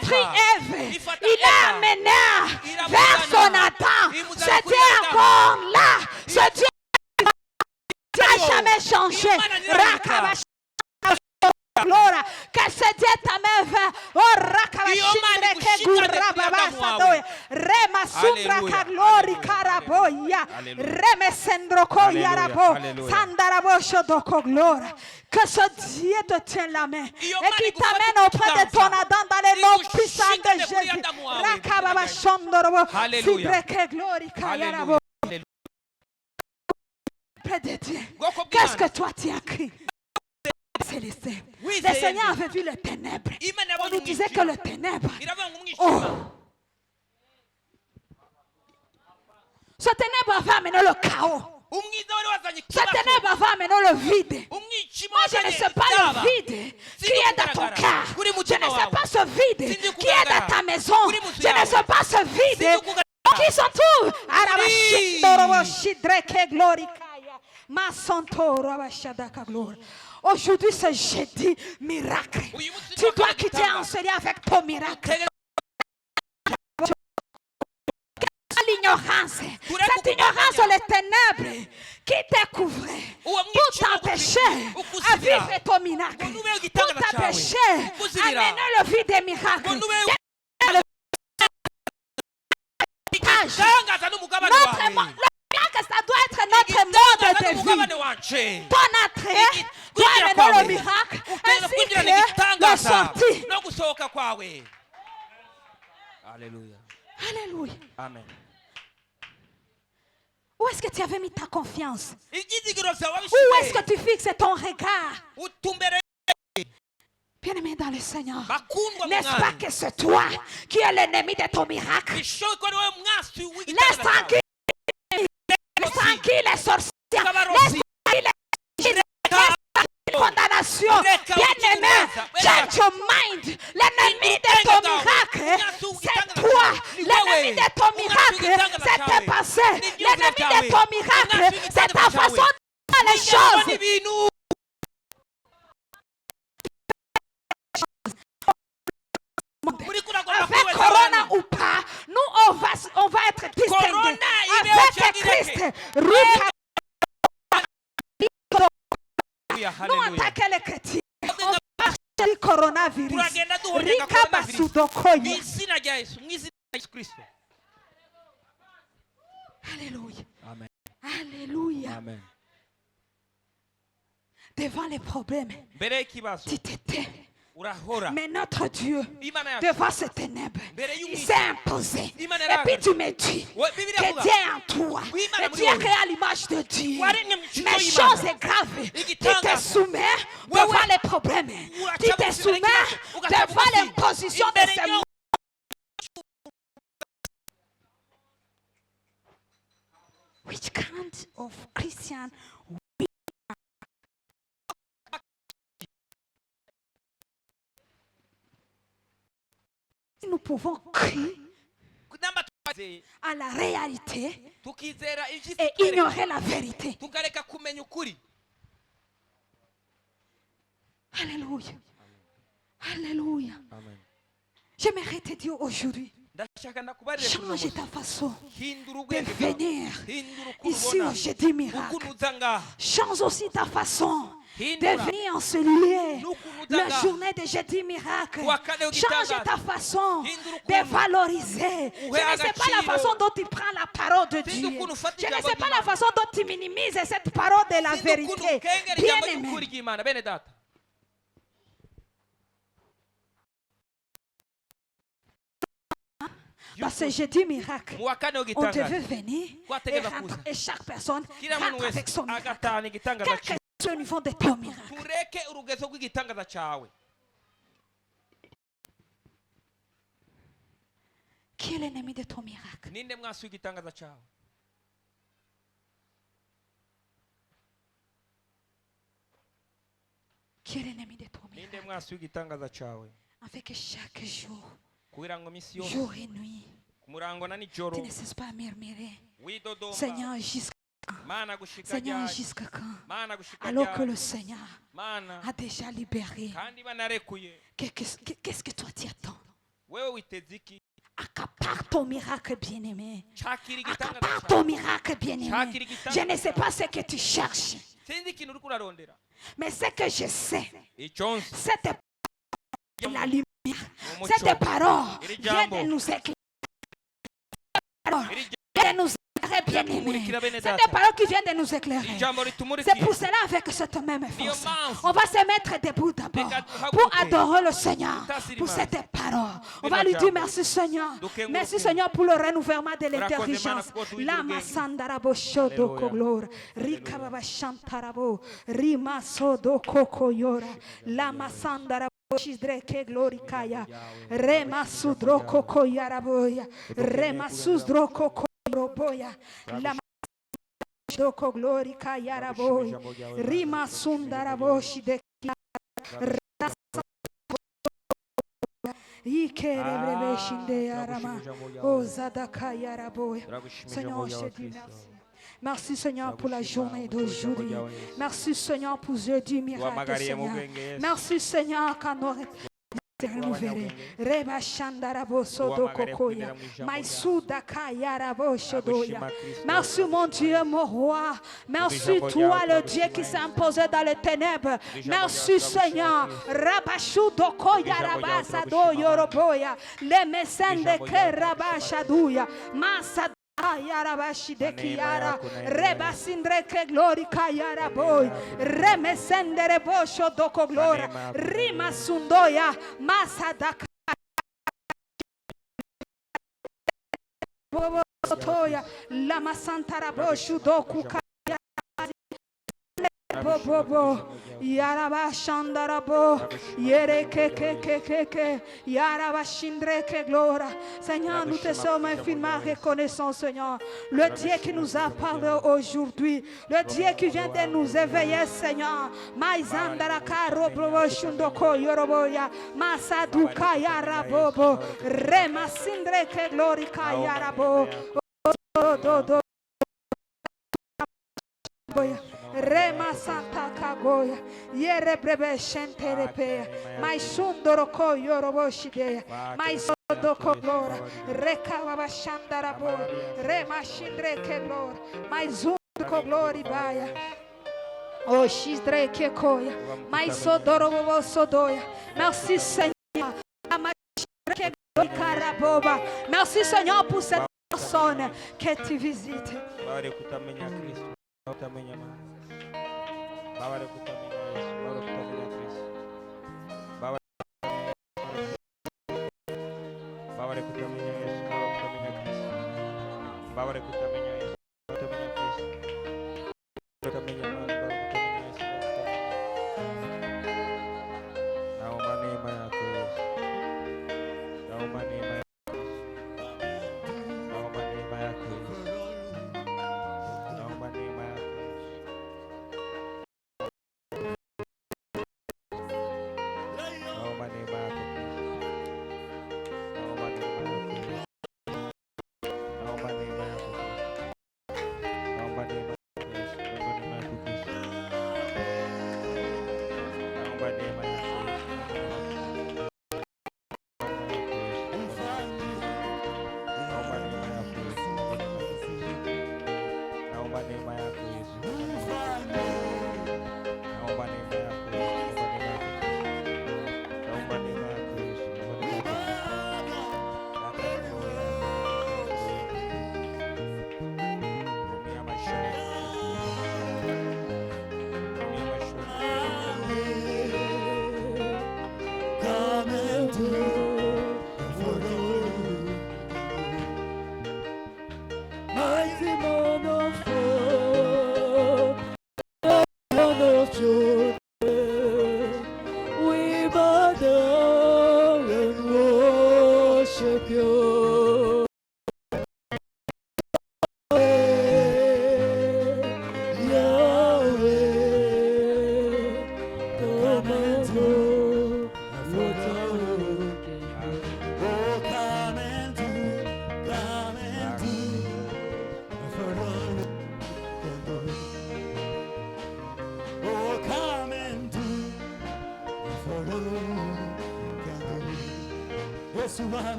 pris Ève, il l'a amené vers son Adam. Ce Dieu est encore là. Ce Dieu n'a jamais changé. Gloria, que ce Dieu t'a mis vers oh rakabashindre ke gurra baba sadoya rema sundra kaglori karaboya reme sendroko yarabo sandarabo shodoko gloria. Que ce Dieu te tienne la main et qui t'amène auprès de ton Adam dans les noms puissants de Jésus. Rakababa shondorobo sindre ke glori kayarabo. Près de Dieu. Qu'est-ce que toi tu as écrit? Célestin. Le Seigneur avait vu le ténèbre. On nous disait que le ténèbre. Oh. Ce ténèbre va amener le chaos. Ce ténèbre va amener le vide. Moi, je ne sais pas le vide qui est dans ton cœur. Je ne sais pas ce vide qui est dans ta maison. Je ne sais pas ce vide qui sont tous. Aujourd'hui, c'est jeudi, miracle. Tu dois quitter un seul avec ton miracle. L'ignorance, cette ignorance, les ténèbres qui te couvrait pour t'empêcher à vivre ton miracle, pour t'empêcher à mener le vie des miracles. Le miracle, ça doit être notre mode de vie. Ton entrée doit mener le miracle ainsi que la sortie.
Alléluia.
Alléluia.
Amen.
Où est-ce que tu avais mis ta confiance? Où
Ibyizigiro byawe
est-ce
wabishyize
que tu fixes ton regard?
utumbere
Bien-aimé dans le Seigneur,
bakundwa
n'est-ce pas
mwami
que c'est toi qui es l'ennemi de ton miracle?
bishoboke ko ari wowe mwasi
Laisse
w'igitangaza
tranquille, laisse tranquille les sorciers, laisse
Kabarosi.
tranquille les condamnations. Bien-aimé, change your mind. L'ennemi de ton miracle, c'est toi. L'ennemi de ton miracle, c'est tes pensées. L'ennemi de ton miracle, c'est ta façon de faire les choses.
ibintu
Avec Corona ou pas, nous on va être distingués.
Corona,
Avec Christ, nous attaquons les chrétiens. On va chercher le coronavirus.
turagenda duhorera
Rika basudokoye.
mu izina rya Yesu mu izina rya Yesu Kristo.
Alléluia.
Amen.
Alléluia.
Amen.
Devant les problèmes,
Mbere y'ikibazo
tu t'étais.
urahora
Mais notre Dieu,
Imana yacu
devant ces ténèbres,
mbere
il
y'umwijima
s'est imposé.
Imana
Et puis
yarahagaze.
tu me dis
Ouais, Bibiliya
que
ivuga
Dieu est en toi.
Oui, Imana
Et
muri
tu es
wowe.
créé à l'image de Dieu.
waremye mu ishusho
Mais
y'Imana
chose est grave. Tu te
Igitangaza.
soumets
Ouais,
devant
ouais.
les problèmes.
Uraca
Tu te
bugufi
soumets
imbere y'ikibazo, ugaca
devant
bugufi
l'imposition de
imbere
ces
y'u-
Which kind of Christian nous pouvons crier
namba tumaze
à la réalité
tukizera ibyo
et
twereka,
ignorer la vérité.
tukareka kumenya ukuri.
Alléluia. Alléluia.
Amen.
J'aimerais te dire aujourd'hui,
Ndashaka ndakubarire kuri uno
change
munsi.
ta façon
Hindura
de
ubwenge bwawe.
venir
Hindura ukuntu
ici
ubona
au jeudi miracle.
ukuntu uza ngaha.
Change aussi ta façon de
Hindura
venir en ce lieu.
n'ukuntu uza
La
ngaha.
journée de jeudi miracle.
Kuwa kane
Change
w'igitangaza.
ta façon
Hindura
de
ukuntu
valoriser. Je
uhe
ne sais pas la
agaciro.
façon dont tu prends la parole de
Sinzi
Dieu.
ukuntu ufata
Je ne
ijambo
sais pas la
ry'Imana.
façon dont tu minimises cette parole de la
Sinzi ukuntu
vérité.
ukengera
Bien
ijambo ry'ukuri
aimé.
ry'Imana bene data.
Dans ce jeudi miracle,
Mu wa kane
on
w'igitangaza
devait venir et rentrer. Et chaque personne
kila muntu
rentre avec
wese
son miracle.
agatahana igitangaza
Quel que
cyiwe.
soit le niveau de ton miracle.
Tureke urugezo rw'igitangaza cyawe.
Qui est l'ennemi de ton miracle?
Ninde mwasi w'igitangaza cyawe?
Qui est l'ennemi de ton
Ninde
miracle?
mwasi w'igitangaza cyawe?
Avec chaque jour,
Kugira ngo misi yose
jour et nuit,
ku murango na nijoro
tu ne cesses pas à murmurer.
widodomba
Seigneur, jusqu'à
Mana gushika
Seigneur,
ryari?
jusqu'à quand?
Mana gushika
Alors que
ryari?
le Seigneur
Mana
a déjà libéré.
kandi banarekuye.
Qu'est-ce que toi tu attends?
Wewe witeze iki?
Accapare ton miracle bien-aimé.
Shakira igitangaza
Accapare
cyawe.
ton miracle bien-aimé.
Shakira igitangaza
Je ne sais
cyawe.
pas ce que tu cherches,
Sinzi ikintu uriko urarondera.
mais ce que je sais,
Icyo nzi
c'est la lumière.
ni umuco.
Cette parole
Iri
vient
jambo.
de nous éclairer.
Iri
Vient de nous éclairer, bien-aimé.
Tumurikira bene
C'est
data.
des paroles qui viennent de nous éclairer.
Jambo
C'est
ritumurikiye.
pour cela, avec cette même force,
mpamvu.
on va se mettre debout d'abord
Reka duhaguruke.
pour adorer le Seigneur
Tutasira
pour
Imana.
cette parole. On
Bino
va lui dire
jambo.
merci Seigneur.
Dukenguruke.
Merci Seigneur pour le renouvellement de
Urakoze Mana
l'intelligence.
kuko tuwigira
Lama
ubwenge.
sandarabo shodo
Alléluia.
koglora. Rika baba shantarabo. Rima sodo koko yora. Lama sandarabo. Shidreke glorikaya. Rema sudro koko yaraboya. Rema sudro koko roboya. Lama doko glorika yaraboya. Rima sundarabo shidek. Seigneur, je te dis merci. Merci Seigneur pour la journée d'aujourd'hui. Merci Seigneur pour jeudi miracle, Seigneur. Merci Seigneur quand nous renouvelé. Reba Shandarabo Sodo Kokoya. Maïsouda Kayarabo Shodoya. Merci mon Dieu, mon roi. Merci toi, le Dieu qui s'est imposé dans les ténèbres. Merci Seigneur. Rabashudo Koya Rabasado Yoroboya. Les mécènes de Kerabashadouya. Masa Ayarabashi Kiara, Rebasindre ke glory Kayara boy, Remesendere bosho doko glora, Rima sundoya, Masadaka Bobotoya, Lama Santara boshu doku Bobo, Yaraba Shandarabo, Yere ke, Yaraba Shindre ke gloire. Seigneur, nous te sommes infiniment reconnaissants, Seigneur. Le Dieu qui nous a parlé aujourd'hui, le Dieu qui vient de nous éveiller, Seigneur. Maizandara karo brobo shundoko yoroboya, Masaduka yarabobo, Rema Sindre ke glory ka yarabo. Rema Santa Kagoya, Yere Brebe Shenterepe, my Sundoroko Yoroboshide, my Sodoko Glora, Rekava Shandarabo, Rema Shindre Kelor, my Zundoko Glory Baya, oh Shizdre Kekoya, my Sodorobo Sodoya, merci Seigneur, merci Seigneur pour cette personne que tu visites.
Baba kutamenya Yesu, Baba kutamenya Kristo. Baba kutamenya Yesu, Baba kutamenya Kristo. Baba kutamenya Yesu, Baba kutamenya Kristo. Kutamenya Baba kutamenya Yesu. Naomba neema yako Yesu. Naomba neema yako Yesu. Naomba neema yako Yesu. Naomba neema yako Yesu.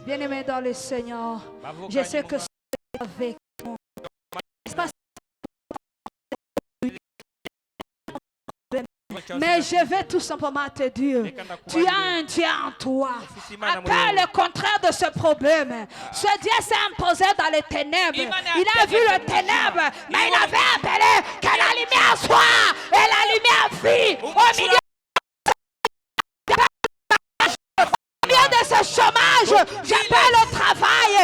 Bien-aimé dans le Seigneur, je sais que c'est avec nous. Mais je vais tout simplement te dire, tu as un Dieu en toi. Appelle le contraire de ce problème. Ce Dieu s'est imposé dans les ténèbres. Il a vu le ténèbre, mais il avait appelé que la lumière soit et la lumière vit au milieu de ce chômage. J'appelle le travail.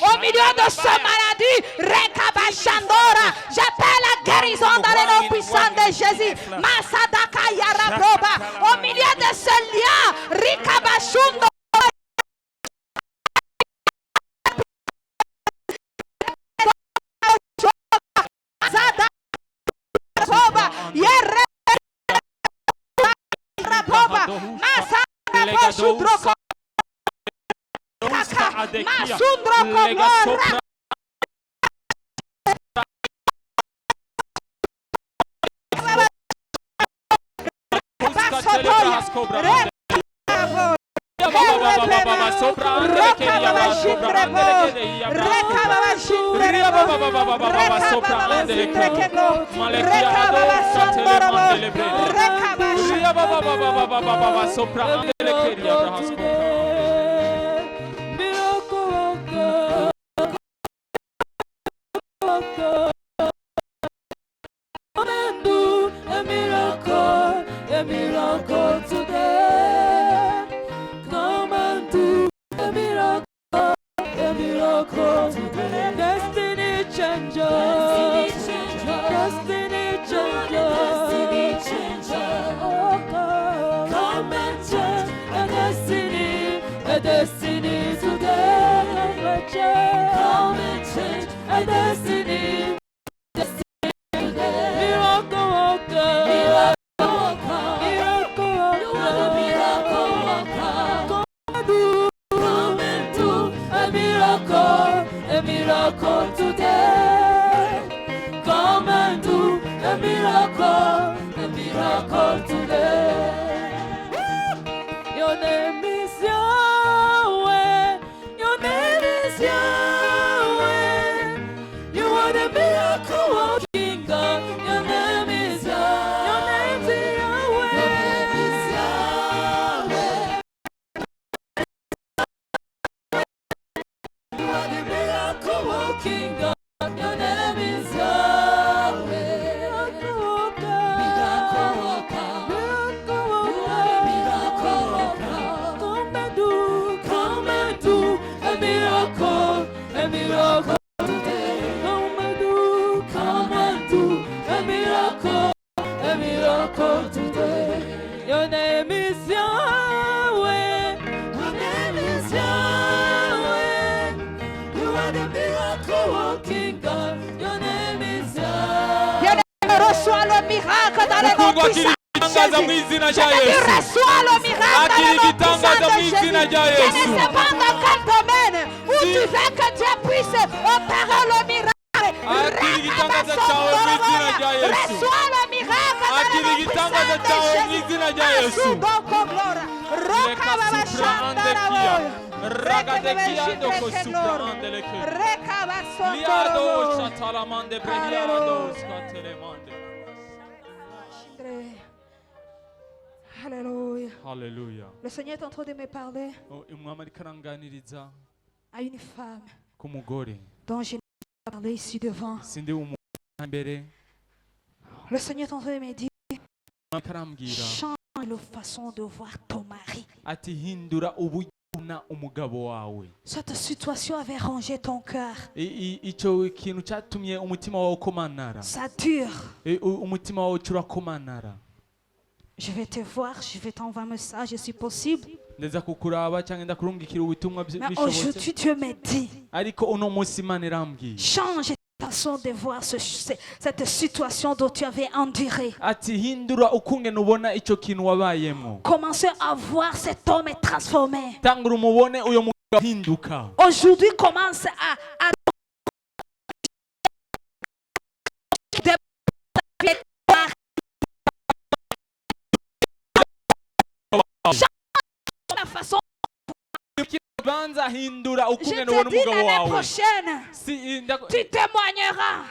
Au milieu de ce maladie, j'appelle la guérison dans les noms puissants de Jésus. Masadaka Yaraboba. Au milieu de ce lien, Rikabashundo. Reçois le miracle dans le nom puissant de Jésus. Reçois le miracle dans le nom puissant de Jésus. Je ne sais pas dans quel domaine où tu veux que Dieu puisse opérer le miracle. Reçois le miracle dans le nom puissant de Jésus. Alléluia.
Hallelujah.
Le Seigneur est en train de me parler à une femme dont je n'ai pas parlé ici devant. Le Seigneur est en train de me dire, change la façon de voir ton mari. Cette situation avait rongé ton cœur. Ça dure. Je vais te voir, je vais t'envoyer un message si possible. Mais aujourd'hui, Dieu me dit, change ta façon de voir cette situation dont tu avais enduré. Commencez à voir cet homme est transformé. Aujourd'hui, commence à la façon. Je te dis l'année prochaine, tu témoigneras.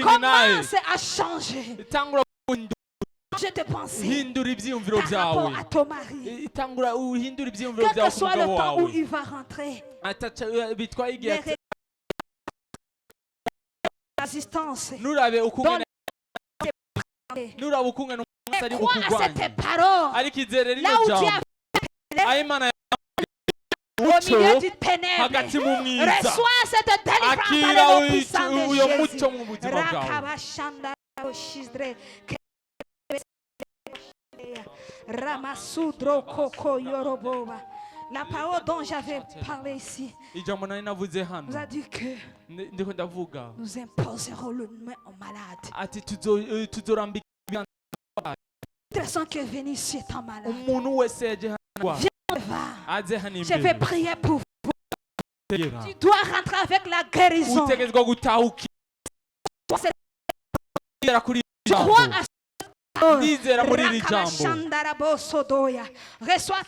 Commence à changer. Je te pense par rapport à ton mari. Quel que soit le temps où il va rentrer, l'assistance. Crois à cette parole. Là où tu as
umuco
milieu du ténèbre.
hagati mu mwiza
Reçois cette délivrance dans
akira
le nom puissant de
uyo
Jésus.
muco mu buzima bwawe
Rakabashanda Boshidre. Ramasudro Koko Yoroboba. La parole dont j'avais parlé ici
ijambo nari navuze
nous a
hano
dit que
ndiko ndavuga
nous imposerons le main aux malades.
ati tuzorambika
Personne qui est venu ici étant malade.
umuntu wese yaje hano
Va.
aze hano
Je vais
imbere
prier pour vous.
Tera.
Tu dois rentrer avec la guérison.
utegezwa gutahukira kuri
Je
ijambo
crois à ce
ndizera muri iri jambo
Rakabashandarabo Sodoya. Reçois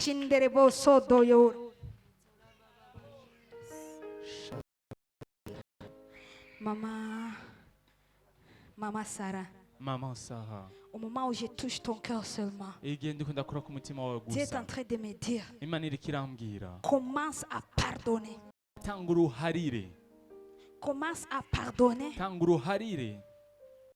Shinderebo Sodoyo. Maman Sarah,
mama Sarah
au moment où je touche ton cœur seulement,
igihe ndiko ndakora ku mutima wawe
Dieu est
gusa
en train de me dire,
imana iriko irambwira
commence à pardonner.
tanga uruharire
Commence à pardonner.
tanga uruharire